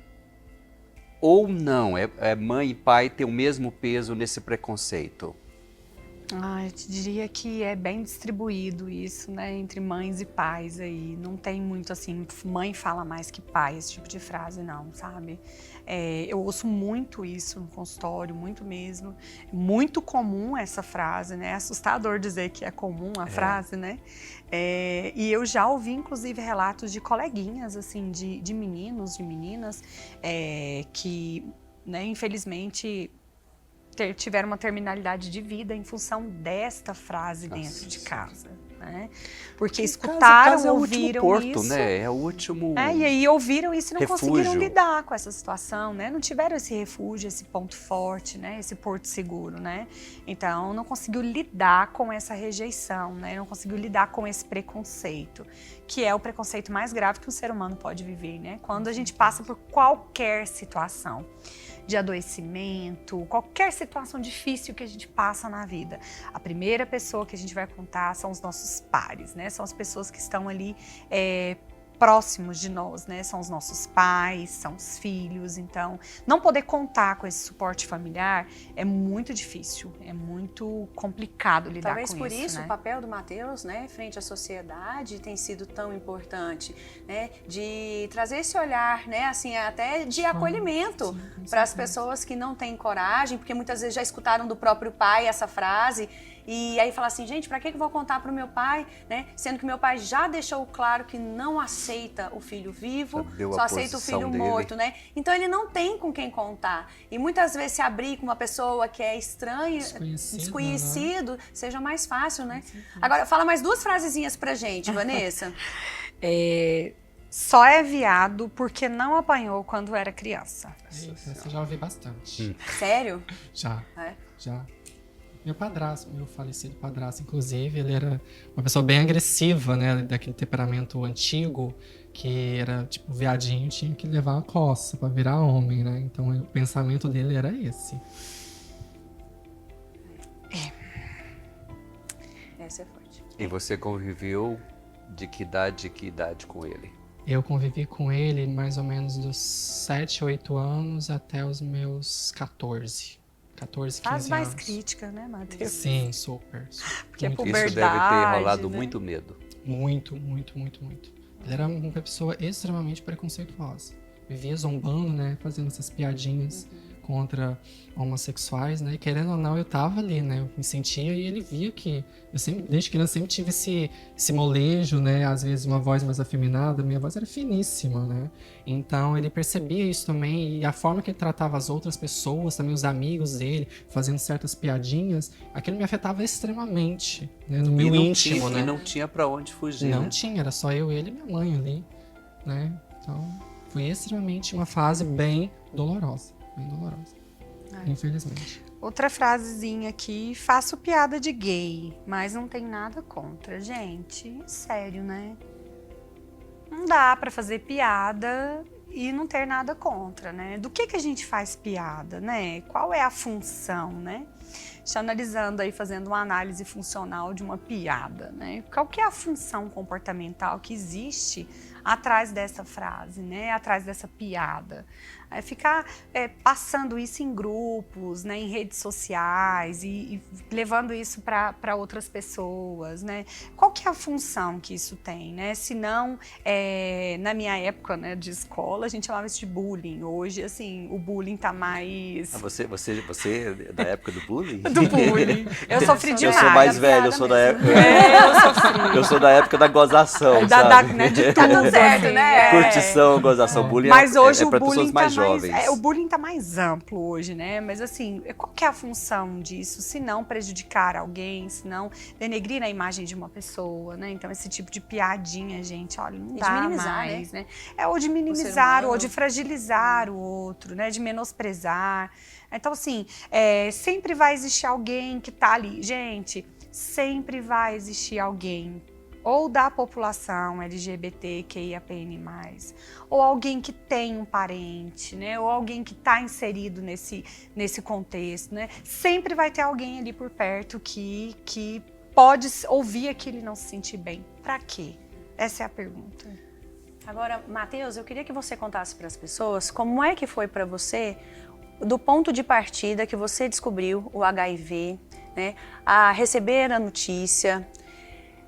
S2: ou não? Mãe e pai têm o mesmo peso nesse preconceito?
S3: Eu te diria que é bem distribuído isso, né, entre mães e pais aí. Não tem muito assim, mãe fala mais que pai, esse tipo de frase não, sabe? Eu ouço muito isso no consultório, muito mesmo. Muito comum essa frase, né? É assustador dizer que é comum a frase, né? E eu já ouvi, inclusive, relatos de coleguinhas, assim, de meninos, de meninas, que, né, infelizmente... tiveram uma terminalidade de vida em função desta frase dentro de casa, né? Porque escutaram,
S2: casa é o
S3: ouviram
S2: último porto,
S3: isso,
S2: né? É o último
S3: e aí ouviram isso e não
S2: refúgio.
S3: conseguiram lidar com essa situação, né? Não tiveram esse refúgio, esse ponto forte, né? Esse porto seguro, né? Então, não conseguiu lidar com essa rejeição, né? Não conseguiu lidar com esse preconceito, que é o preconceito mais grave que um ser humano pode viver, né? Quando a gente passa por qualquer situação de adoecimento, qualquer situação difícil que a gente passa na vida. A primeira pessoa que a gente vai contar são os nossos pares, né? São as pessoas que estão ali próximos de nós, né? São os nossos pais, são os filhos. Então, não poder contar com esse suporte familiar é muito difícil, é muito complicado lidar com isso.
S1: Talvez por isso
S3: né?
S1: o papel do Mateus, né, frente à sociedade tem sido tão importante, né, de trazer esse olhar, né, assim, até de acolhimento para as pessoas que não têm coragem, porque muitas vezes já escutaram do próprio pai essa frase. E aí fala assim, gente, para que eu vou contar para o meu pai, né? Sendo que meu pai já deixou claro que não aceita o filho vivo, só aceita o filho morto, né? Então ele não tem com quem contar. E muitas vezes se abrir com uma pessoa que é estranha, desconhecido, né? Seja mais fácil, né? Agora, fala mais duas frasezinhas pra gente, Vanessa.
S3: Só é viado porque não apanhou quando era criança.
S4: Essa eu já ouvi bastante.
S1: Sério?
S4: Já.
S1: É?
S4: Já. Meu padrasto, meu falecido padrasto, inclusive, ele era uma pessoa bem agressiva, né? Daquele temperamento antigo, que era, tipo, viadinho tinha que levar a coça pra virar homem, né? Então, o pensamento dele era esse.
S1: Essa é forte.
S2: E você conviveu de que idade com ele?
S4: Eu convivi com ele mais ou menos dos 7, 8 anos até os meus 14, 15
S3: Faz mais
S4: anos.
S3: crítica, né, Mateus?
S4: Sim, super.
S3: Porque
S4: muito.
S3: puberdade,
S2: Isso deve ter rolado
S3: né?
S2: muito medo.
S4: Muito. Ele era uma pessoa extremamente preconceituosa. Vivia zombando, né? Fazendo essas piadinhas contra homossexuais, né? E querendo ou não, eu tava ali, né? Eu me sentia e ele via que... Eu sempre, desde criança, sempre tive esse molejo, né? Às vezes uma voz mais afeminada. Minha voz era finíssima, né? Então, ele percebia isso também. E a forma que ele tratava as outras pessoas, também os amigos dele, fazendo certas piadinhas, aquilo me afetava extremamente, né? No meu íntimo, né?
S2: E não tinha pra onde fugir,
S4: Não
S2: né?
S4: tinha, era só eu, ele e minha mãe ali, né? Então, foi extremamente uma fase bem dolorosa, bem dolorosa. Infelizmente.
S3: Outra frasezinha aqui, faço piada de gay, mas não tem nada contra. Gente, sério, né? Não dá pra fazer piada e não ter nada contra, né? Do que a gente faz piada, né? Qual é a função, né? Estou analisando aí, fazendo uma análise funcional de uma piada, né? Qual que é a função comportamental que existe atrás dessa frase, né? Atrás dessa piada. É ficar passando isso em grupos, né? Em redes sociais e levando isso para outras pessoas, né? Qual que é a função que isso tem, né? Se não, na minha época, né, de escola, a gente chamava isso de bullying. Hoje, assim, o bullying tá mais...
S7: Ah, você é da época do bullying?
S3: Do bullying. Eu sofri
S7: Eu
S3: demais.
S7: sou mais velho, eu sou da época.
S3: Eu sofri.
S7: Eu sou da época da gozação, sabe?
S3: Né, de
S1: Tá
S3: tudo,
S1: tudo certo,
S3: assim,
S1: né?
S7: Curtição, gozação, bullying
S3: Mas hoje
S7: é
S3: o
S7: para
S3: bullying
S7: pessoas mais
S3: tá
S7: jovens.
S3: mais, o bullying tá mais amplo hoje, né? Mas assim, qual que é a função disso? Se não prejudicar alguém, se não denegrir a imagem de uma pessoa, né? Então esse tipo de piadinha, gente, olha, não
S1: E de
S3: dá
S1: minimizar,
S3: mais, né? Ou de minimizar, ou de fragilizar o outro, né? De menosprezar. Então assim, sempre vai existir alguém que tá ali. Gente, sempre vai existir alguém ou da população LGBTQIAPN+, ou alguém que tem um parente, né? Ou alguém que está inserido nesse contexto, né? Sempre vai ter alguém ali por perto que pode ouvir aquilo e não se sentir bem. Para quê? Essa é a pergunta.
S1: Agora, Matheus, eu queria que você contasse para as pessoas como é que foi para você, do ponto de partida que você descobriu o HIV, né? A receber a notícia,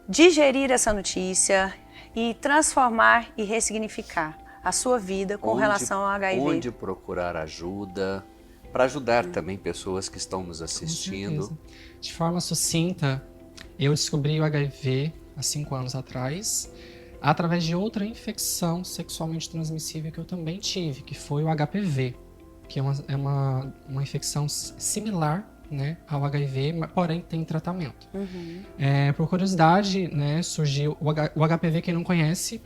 S1: digerir essa notícia e transformar e ressignificar a sua vida com relação ao HIV.
S2: Onde procurar ajuda, para ajudar também pessoas que estão nos assistindo.
S4: Com certeza. De forma sucinta, eu descobri o HIV há 5 anos atrás, através de outra infecção sexualmente transmissível que eu também tive, que foi o HPV, que é uma infecção similar, né, ao HIV, porém tem tratamento. Por curiosidade, né, surgiu o HPV, quem não conhece,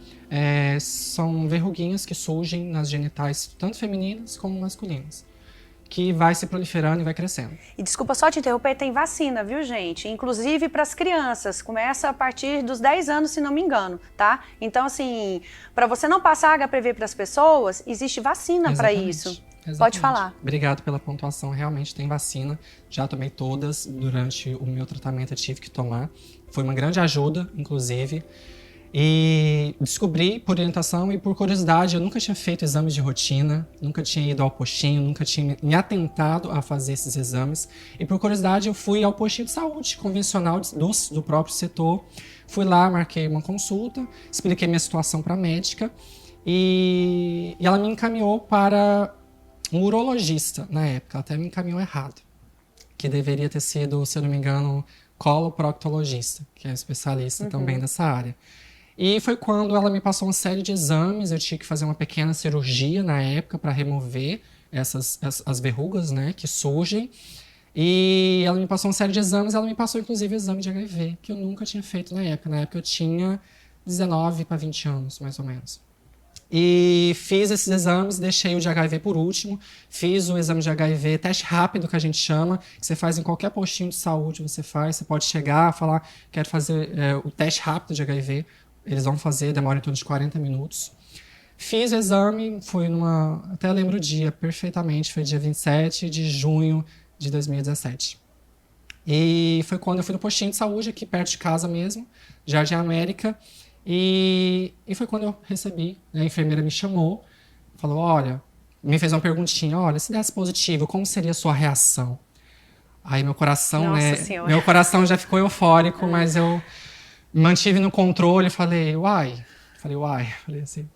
S4: são verruguinhas que surgem nas genitais, tanto femininas como masculinas, que vai se proliferando e vai crescendo.
S1: E desculpa só te interromper, tem vacina, viu, gente? Inclusive para as crianças, começa a partir dos 10 anos, se não me engano, tá? Então, assim, para você não passar HPV para as pessoas, existe vacina para isso.
S4: Exatamente.
S1: Pode falar.
S4: Obrigado pela pontuação, realmente tem vacina. Já tomei todas durante o meu tratamento, eu tive que tomar. Foi uma grande ajuda, inclusive. E descobri por orientação e por curiosidade, eu nunca tinha feito exames de rotina, nunca tinha ido ao postinho, nunca tinha me atentado a fazer esses exames. E por curiosidade eu fui ao postinho de saúde convencional do próprio setor. Fui lá, marquei uma consulta, expliquei minha situação para a médica e ela me encaminhou para um urologista na época, até me encaminhou errado, que deveria ter sido, se eu não me engano, coloproctologista, que é especialista também nessa área. E foi quando ela me passou uma série de exames, eu tinha que fazer uma pequena cirurgia na época para remover as verrugas, né, que surgem. E ela me passou uma série de exames, ela me passou inclusive o exame de HIV, que eu nunca tinha feito na época. Na época eu tinha 19 para 20 anos, mais ou menos. E fiz esses exames, deixei o de HIV por último, fiz o exame de HIV, teste rápido que a gente chama, que você faz em qualquer postinho de saúde, você pode chegar, falar, quero fazer o teste rápido de HIV, eles vão fazer, demora em torno de 40 minutos. Fiz o exame, foi até lembro o dia perfeitamente, foi dia 27 de junho de 2017. E foi quando eu fui no postinho de saúde, aqui perto de casa mesmo, Jardim América. E foi quando eu recebi, né, a enfermeira me chamou, falou, olha, me fez uma perguntinha, olha, se desse positivo, como seria a sua reação? Aí meu coração, meu coração já ficou eufórico, mas eu mantive no controle, falei assim,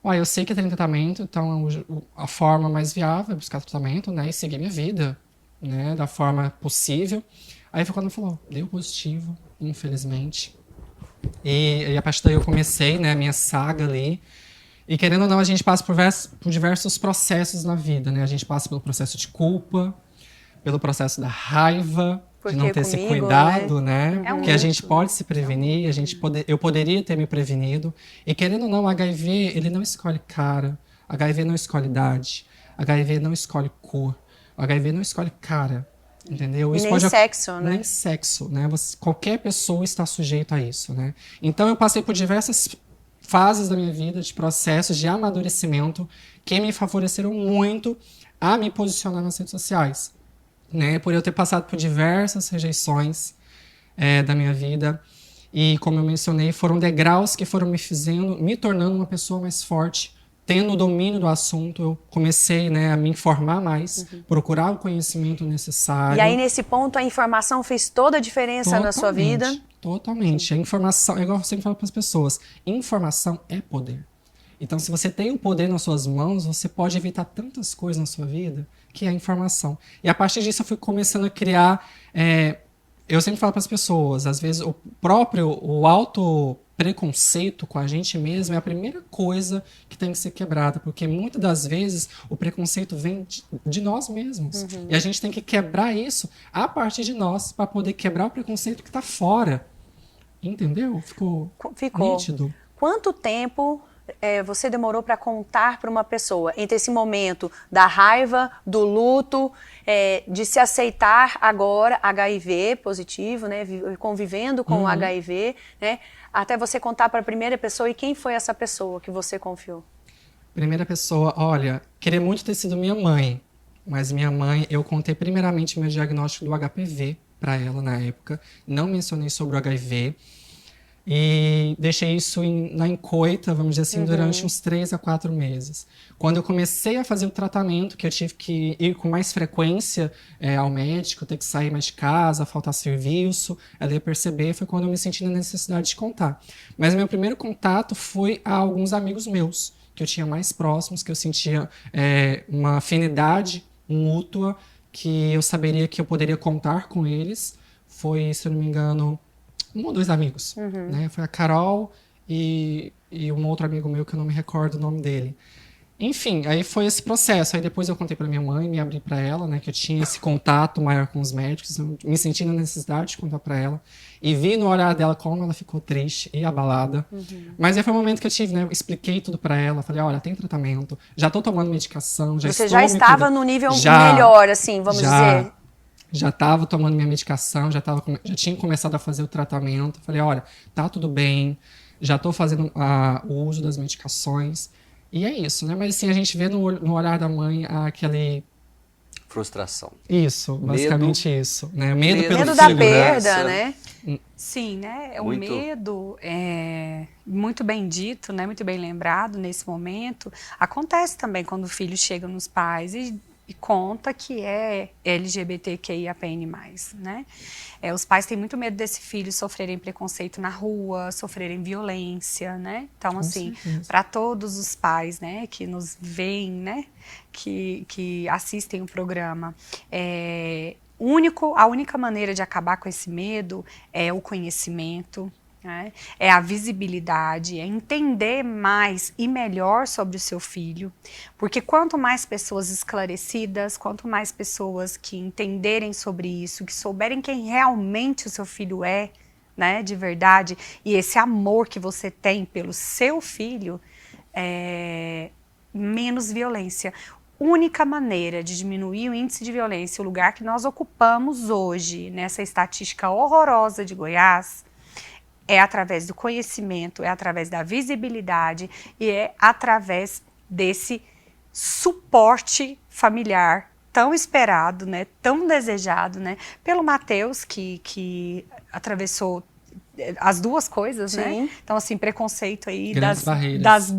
S4: eu sei que tem tratamento, então a forma mais viável é buscar tratamento, né, e seguir minha vida, né, da forma possível. Aí foi quando ela falou, deu positivo, infelizmente. E a partir daí eu comecei, né, a minha saga ali. E querendo ou não, a gente passa por diversos processos na vida, né? A gente passa pelo processo de culpa, pelo processo da raiva, de não ter se cuidado, né? Que a gente pode se prevenir, eu poderia ter me prevenido. E querendo ou não, o HIV, ele não escolhe cara, HIV não escolhe idade, HIV não escolhe cor. O HIV não escolhe cara, entendeu?
S1: E
S4: Isso
S1: nem
S4: pode
S1: sexo, né?
S4: Nem sexo, né? Qualquer pessoa está sujeita a isso, né? Então eu passei por diversas fases da minha vida, de processos de amadurecimento que me favoreceram muito a me posicionar nas redes sociais, né? Por eu ter passado por diversas rejeições da minha vida. E, como eu mencionei, foram degraus que foram me tornando uma pessoa mais forte. Tendo o domínio do assunto, eu comecei, né, a me informar mais, procurar o conhecimento necessário.
S1: E aí, nesse ponto, a informação fez toda a diferença na sua vida?
S4: Totalmente. A informação, é igual eu sempre falo para as pessoas, informação é poder. Então, se você tem o poder nas suas mãos, você pode evitar tantas coisas na sua vida, que é a informação. E a partir disso, eu fui começando a criar... eu sempre falo para as pessoas, às vezes, o auto preconceito com a gente mesmo é a primeira coisa que tem que ser quebrada, porque muitas das vezes o preconceito vem de nós mesmos. E a gente tem que quebrar isso a partir de nós, para poder quebrar o preconceito que está fora. Entendeu? Ficou nítido.
S1: Quanto tempo você demorou para contar para uma pessoa entre esse momento da raiva, do luto, de se aceitar agora HIV positivo, né, convivendo com o HIV, né, até você contar para a primeira pessoa? E quem foi essa pessoa que você confiou?
S4: Primeira pessoa, olha, queria muito ter sido minha mãe, mas minha mãe, eu contei primeiramente meu diagnóstico do HPV para ela na época, não mencionei sobre o HIV, e deixei isso na encoita, vamos dizer assim, durante uns 3 a 4 meses. Quando eu comecei a fazer o tratamento, que eu tive que ir com mais frequência ao médico, ter que sair mais de casa, faltar serviço, ela ia perceber, foi quando eu me senti na necessidade de contar. Mas meu primeiro contato foi a alguns amigos meus, que eu tinha mais próximos, que eu sentia uma afinidade mútua, que eu saberia que eu poderia contar com eles. Foi, se eu não me engano, 1 ou 2 amigos, né? Foi a Carol e um outro amigo meu que eu não me recordo o nome dele. Enfim, aí foi esse processo. Aí depois eu contei para minha mãe, me abri para ela, né? Que eu tinha esse contato maior com os médicos, eu me senti na necessidade de contar para ela. E vi no olhar dela como ela ficou triste e abalada. Mas aí foi o momento que eu tive, né? Expliquei tudo para ela. Falei, olha, tem tratamento, já tô tomando medicação,
S1: Você já estava no nível melhor, assim, vamos dizer?
S4: Já estava tomando minha medicação, já tinha começado a fazer o tratamento. Falei, olha, tá tudo bem, já estou fazendo o uso das medicações. E é isso, né? Mas assim, a gente vê no olhar da mãe aquele...
S7: Frustração.
S4: Isso, basicamente isso. Né? Medo
S1: da perda, né?
S3: Sim, né? O
S7: Muito.
S3: medo é muito bem dito, né? Muito bem lembrado nesse momento. Acontece também quando o filho chega nos pais e conta que é LGBTQIAPN+, né? Os pais têm muito medo desse filho sofrerem preconceito na rua, sofrerem violência, né? Então, assim, para todos os pais, né, que nos veem, né, que assistem o programa, a única maneira de acabar com esse medo é o conhecimento, né? É a visibilidade, é entender mais e melhor sobre o seu filho, porque quanto mais pessoas esclarecidas, quanto mais pessoas que entenderem sobre isso, que souberem quem realmente o seu filho é, né, de verdade, e esse amor que você tem pelo seu filho, menos violência. Única maneira de diminuir o índice de violência, o lugar que nós ocupamos hoje, nessa estatística horrorosa de Goiás, é através do conhecimento, é através da visibilidade e é através desse suporte familiar tão esperado, né, tão desejado, né, pelo Matheus, que atravessou as duas coisas, né? Então, assim, preconceito aí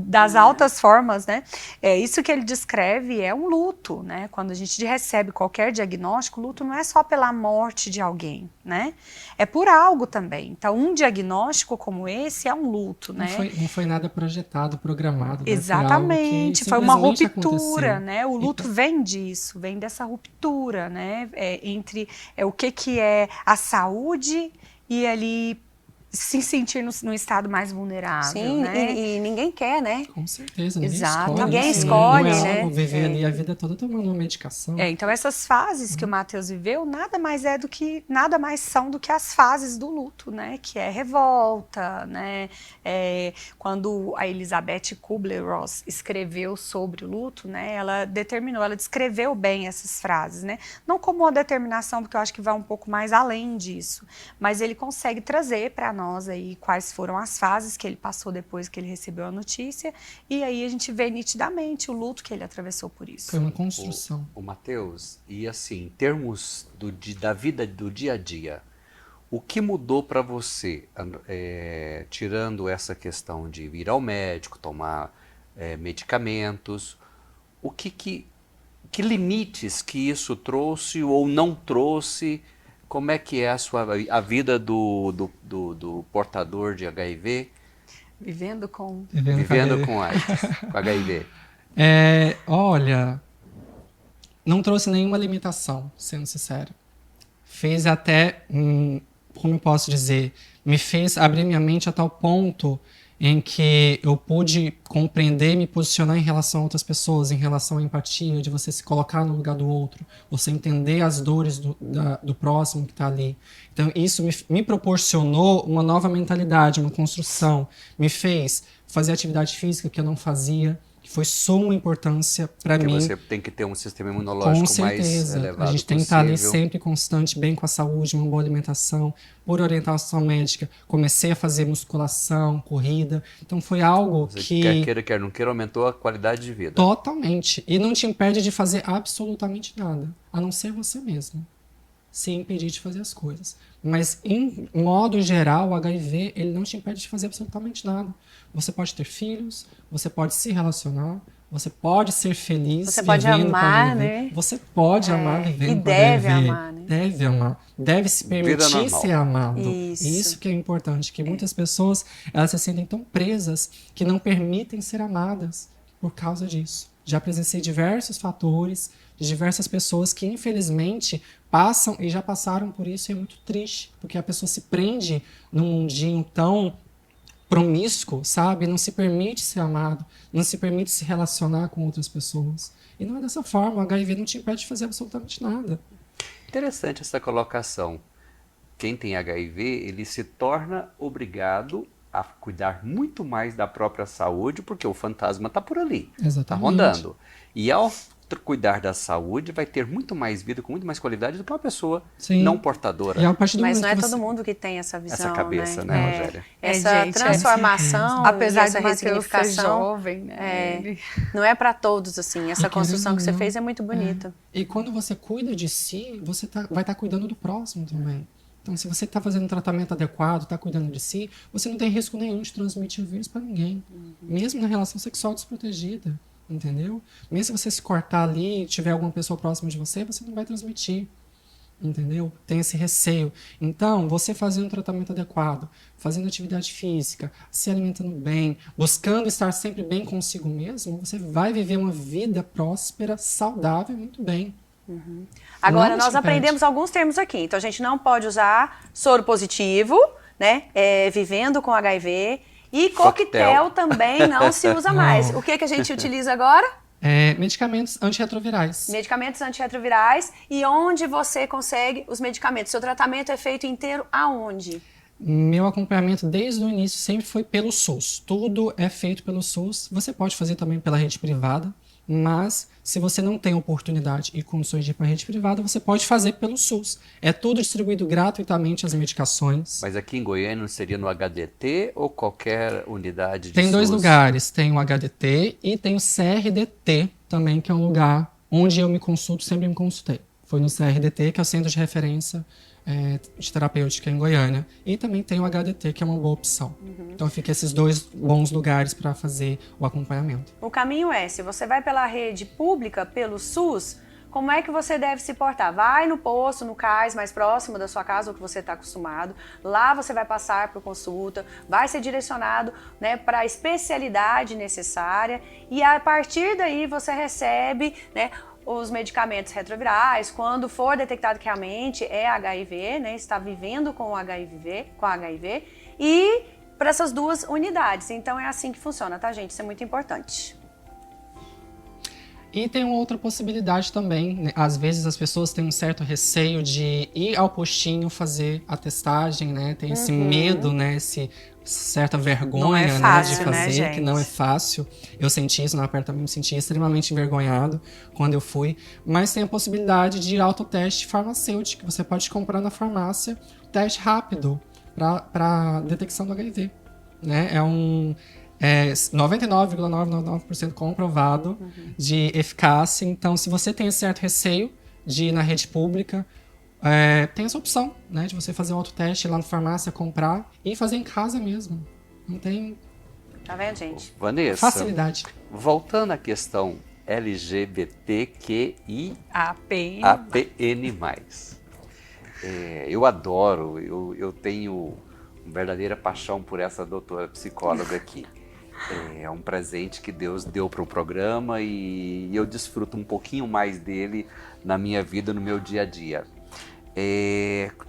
S3: das altas formas, né? Isso que ele descreve é um luto, né? Quando a gente recebe qualquer diagnóstico, luto não é só pela morte de alguém, né? É por algo também. Então, um diagnóstico como esse é um luto, né?
S4: Não foi nada projetado, programado.
S3: Exatamente,
S4: né?
S3: foi uma ruptura,
S4: aconteceu.
S3: né? O luto vem disso, vem dessa ruptura, né? Entre o que é a saúde e ali se sentir num estado mais vulnerável,
S1: Sim,
S3: né?
S1: e ninguém quer, né?
S4: Com certeza, ninguém
S3: Exato.
S4: escolhe.
S1: Ninguém
S4: assim,
S1: escolhe,
S4: não é
S1: né?
S4: algo viver ali a vida toda tomando uma medicação.
S3: Então essas fases que o Matheus viveu nada mais são do que as fases do luto, né? Que é revolta, né? Quando a Elizabeth Kubler-Ross escreveu sobre o luto, né? Ela descreveu bem essas frases, né? Não como uma determinação, porque eu acho que vai um pouco mais além disso, mas ele consegue trazer para nós aí quais foram as fases que ele passou depois que ele recebeu a notícia, e aí a gente vê nitidamente o luto que ele atravessou por isso.
S4: Foi uma construção.
S2: O Matheus, e assim, em termos da vida do dia a dia, o que mudou para você, tirando essa questão de ir ao médico, tomar medicamentos, que limites que isso trouxe ou não trouxe? Como é que é a vida do portador de HIV
S3: Vivendo com...
S2: vivendo com AIDS, com HIV?
S4: Olha, não trouxe nenhuma limitação, sendo sincero. Fez até, como eu posso dizer, me fez abrir minha mente a tal ponto em que eu pude compreender e me posicionar em relação a outras pessoas, em relação à empatia, de você se colocar no lugar do outro, você entender as dores do próximo que está ali. Então, isso me proporcionou uma nova mentalidade, uma construção, me fez fazer atividade física que eu não fazia, que foi suma importância para mim.
S2: Porque você tem que ter um sistema imunológico mais elevado.
S4: A gente tem que estar ali
S2: possível.
S4: sempre constante, bem com a saúde, uma boa alimentação. Por orientação médica, comecei a fazer musculação, corrida. Então foi algo
S2: Você
S4: que...
S2: quer queira, quer não queira, aumentou a qualidade de vida.
S4: Totalmente. E não te impede de fazer absolutamente nada, a não ser você mesmo. Se impedir de fazer as coisas. Mas, em modo geral, o HIV, ele não te impede de fazer absolutamente nada. Você pode ter filhos, você pode se relacionar, você pode ser feliz.
S1: Você pode
S4: vivendo com
S1: amar,
S4: HIV.
S1: né?
S4: Você pode amar vivendo
S1: E
S4: com
S1: deve
S4: HIV.
S1: amar, né?
S4: Deve amar. Deve se permitir
S2: normal.
S4: ser amado.
S1: Isso.
S4: Isso que é importante. Que muitas pessoas, elas se sentem tão presas que não permitem ser amadas por causa disso. Já presenciei diversos fatores de diversas pessoas que, infelizmente, passam e já passaram por isso, e é muito triste, porque a pessoa se prende num mundinho tão promíscuo, sabe? Não se permite ser amado, não se permite se relacionar com outras pessoas. E não é dessa forma, o HIV não te impede de fazer absolutamente nada.
S2: Interessante essa colocação. Quem tem HIV, ele se torna obrigado a cuidar muito mais da própria saúde, porque o fantasma está por ali, está
S4: Exatamente.
S2: rondando. E ao cuidar da saúde, vai ter muito mais vida, com muito mais qualidade do que uma pessoa
S4: Sim.
S2: não portadora.
S4: E a partir do
S1: Mas
S4: momento
S1: não é
S4: que
S1: todo
S4: você...
S1: mundo que tem essa visão,
S2: Essa cabeça, né, Rogéria?
S1: Essa
S3: gente,
S1: transformação,
S3: apesar
S1: essa
S3: de Matheus ser
S1: ressignificação,
S3: jovem, né? Ele-
S1: não é para todos, assim. Essa
S4: E
S1: construção que você
S4: querendo ou não,
S1: fez é muito bonita.
S4: E quando você cuida de si, você vai estar cuidando do próximo também. Então, se você está fazendo um tratamento adequado, está cuidando de si, você não tem risco nenhum de transmitir o vírus para ninguém. Mesmo na relação sexual desprotegida, entendeu? Mesmo se você se cortar ali e tiver alguma pessoa próxima de você, você não vai transmitir, entendeu? Tem esse receio. Então, você fazendo um tratamento adequado, fazendo atividade física, se alimentando bem, buscando estar sempre bem consigo mesmo, você vai viver uma vida próspera, saudável e muito bem.
S1: Agora,
S4: Não
S1: nós
S4: te impede.
S1: aprendemos alguns termos aqui. Então, a gente não pode usar soro positivo, né? Vivendo com HIV. E coquetel também não se usa mais. O que a gente utiliza agora?
S4: Medicamentos antirretrovirais.
S1: Medicamentos antirretrovirais. E onde você consegue os medicamentos? Seu tratamento é feito inteiro aonde?
S4: Meu acompanhamento desde o início sempre foi pelo SUS. Tudo é feito pelo SUS. Você pode fazer também pela rede privada, mas se você não tem oportunidade e condições de ir para a rede privada, você pode fazer pelo SUS. É tudo distribuído gratuitamente, as medicações.
S2: Mas aqui em Goiânia seria no HDT ou qualquer unidade de
S4: Tem dois
S2: SUS?
S4: lugares, tem o HDT e tem o CRDT também, que é um lugar onde eu me consulto, sempre me consultei. Foi no CRDT, que é o Centro de Referência de Terapêutica em Goiânia. E também tem o HDT, que é uma boa opção. Então fica esses dois bons lugares para fazer o acompanhamento.
S1: O caminho é, se você vai pela rede pública, pelo SUS, como é que você deve se portar? Vai no posto, no CAIS mais próximo da sua casa, ou que você está acostumado. Lá você vai passar por consulta, vai ser direcionado, né, para a especialidade necessária. E a partir daí você recebe, né, os medicamentos retrovirais, quando for detectado que realmente é HIV, né, está vivendo com HIV, e para essas 2 unidades. Então é assim que funciona, tá, gente? Isso é muito importante.
S4: E tem uma outra possibilidade também, né? Às vezes as pessoas têm um certo receio de ir ao postinho fazer a testagem, né? Tem esse medo, né? Essa certa vergonha,
S3: Não é fácil,
S4: né, de fazer,
S3: né,
S4: que não é
S3: gente?
S4: fácil. Eu senti isso na perto também, me senti extremamente envergonhado quando eu fui. Mas tem a possibilidade de autoteste farmacêutico, que você pode comprar na farmácia, teste rápido para detecção do HIV, né? É 99,999% comprovado de eficácia. Então, se você tem esse certo receio de ir na rede pública, tem essa opção, né, de você fazer um autoteste lá na farmácia, comprar e fazer em casa mesmo. Não tem
S1: Tá vendo, gente?
S2: Vanessa,
S4: facilidade.
S2: voltando à questão LGBTQIAPN+. Eu adoro, eu tenho uma verdadeira paixão por essa doutora psicóloga aqui. É um presente que Deus deu para o programa e eu desfruto um pouquinho mais dele na minha vida, no meu dia a dia.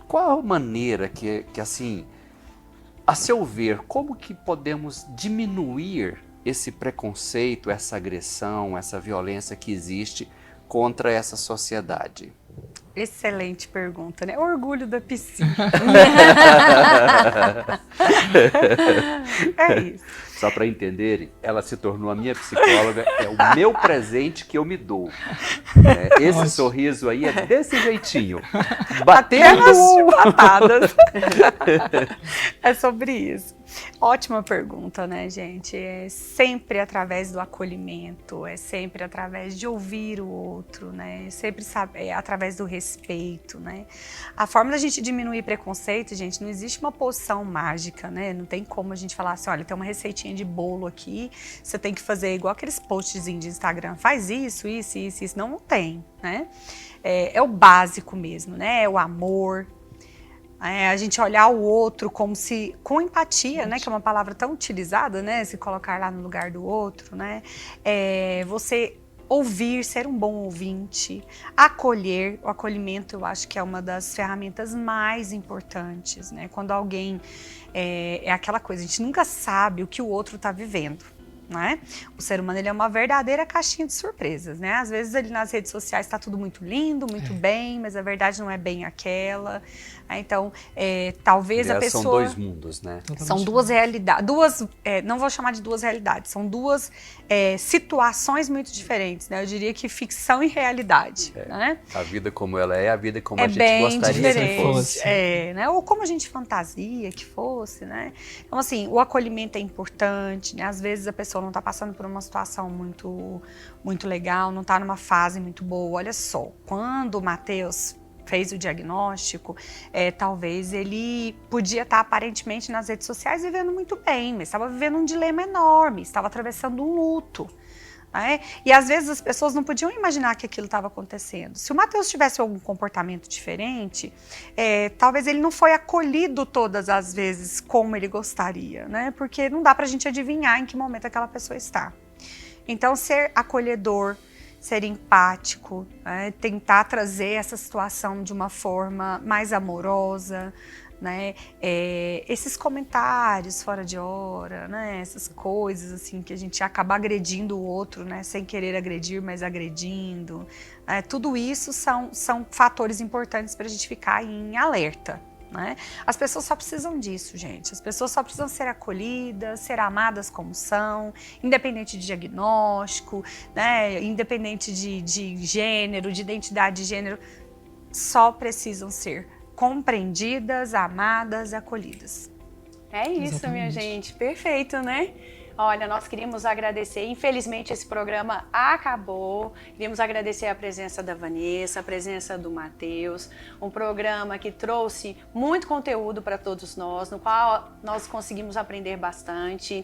S2: Qual a maneira que assim, a seu ver, como que podemos diminuir esse preconceito, essa agressão, essa violência que existe contra essa sociedade?
S3: Excelente pergunta, né? Orgulho da piscina. É isso.
S2: Só para entenderem, ela se tornou a minha psicóloga, é o meu presente que eu me dou. Esse sorriso aí é desse jeitinho, batendo...
S3: Patadas. É sobre isso. Ótima pergunta, né, gente? É sempre através do acolhimento, é sempre através de ouvir o outro, né? É sempre através do respeito, né? A forma da gente diminuir preconceito, gente, não existe uma poção mágica, né? Não tem como a gente falar assim, olha, tem uma receitinha de bolo aqui, você tem que fazer igual aqueles postzinhos de Instagram, faz isso. Não tem, né? É o básico mesmo, né? É o amor. A gente olhar o outro como se, com empatia, né, que é uma palavra tão utilizada, né, se colocar lá no lugar do outro, né, você ouvir, ser um bom ouvinte, acolher. O acolhimento eu acho que é uma das ferramentas mais importantes, né, quando alguém, é aquela coisa, a gente nunca sabe o que o outro está vivendo. Né? O ser humano ele é uma verdadeira caixinha de surpresas, né? Às vezes ali nas redes sociais está tudo muito lindo, muito bem, mas a verdade não é bem aquela. Então, talvez a pessoa...
S2: São 2 mundos, né?
S3: São 2 realidades, não vou chamar de 2 realidades, são 2 situações muito diferentes, né? Eu diria que ficção e realidade, né?
S2: A vida como ela é, a vida como a gente
S3: bem
S2: gostaria
S3: diferente,
S2: que fosse.
S3: Né? Ou como a gente fantasia que fosse, né? Então, assim, o acolhimento é importante, né? Às vezes a pessoa não está passando por uma situação muito, muito legal, não está numa fase muito boa. Olha só, quando o Matheus fez o diagnóstico, talvez ele podia estar aparentemente nas redes sociais vivendo muito bem, mas estava vivendo um dilema enorme, estava atravessando um luto. Né? E às vezes as pessoas não podiam imaginar que aquilo estava acontecendo. Se o Matheus tivesse algum comportamento diferente, talvez ele não foi acolhido todas as vezes como ele gostaria, né? Porque não dá pra gente adivinhar em que momento aquela pessoa está. Então, ser acolhedor, ser empático, né? Tentar trazer essa situação de uma forma mais amorosa, né? Esses comentários fora de hora, né? Essas coisas assim que a gente acaba agredindo o outro, né? Sem querer agredir, mas agredindo. Tudo isso são fatores importantes para a gente ficar em alerta. Né? As pessoas só precisam disso, gente. As pessoas só precisam ser acolhidas, ser amadas como são, independente de diagnóstico, né? Independente de gênero, de identidade de gênero, só precisam ser compreendidas, amadas, acolhidas.
S1: É isso,
S4: Exatamente.
S1: minha gente. Perfeito, né? Olha, nós queríamos agradecer, infelizmente esse programa acabou, queríamos agradecer a presença da Vanessa, a presença do Matheus, um programa que trouxe muito conteúdo para todos nós, no qual nós conseguimos aprender bastante.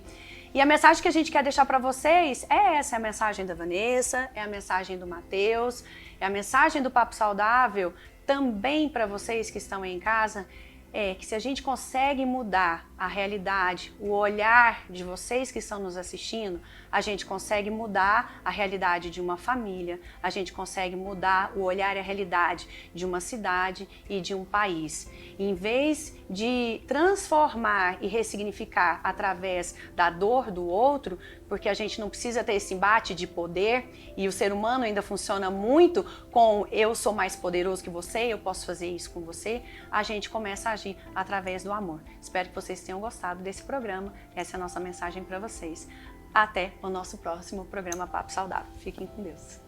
S1: E a mensagem que a gente quer deixar para vocês é essa, é a mensagem da Vanessa, é a mensagem do Matheus, é a mensagem do Papo Saudável, também para vocês que estão aí em casa, é que se a gente consegue mudar a realidade, o olhar de vocês que estão nos assistindo, a gente consegue mudar a realidade de uma família, a gente consegue mudar o olhar e a realidade de uma cidade e de um país. Em vez de transformar e ressignificar através da dor do outro, porque a gente não precisa ter esse embate de poder e o ser humano ainda funciona muito com eu sou mais poderoso que você, eu posso fazer isso com você, a gente começa a agir através do amor. Espero que vocês tenham gostado desse programa, essa é a nossa mensagem para vocês. Até o nosso próximo programa Papo Saudável. Fiquem com Deus.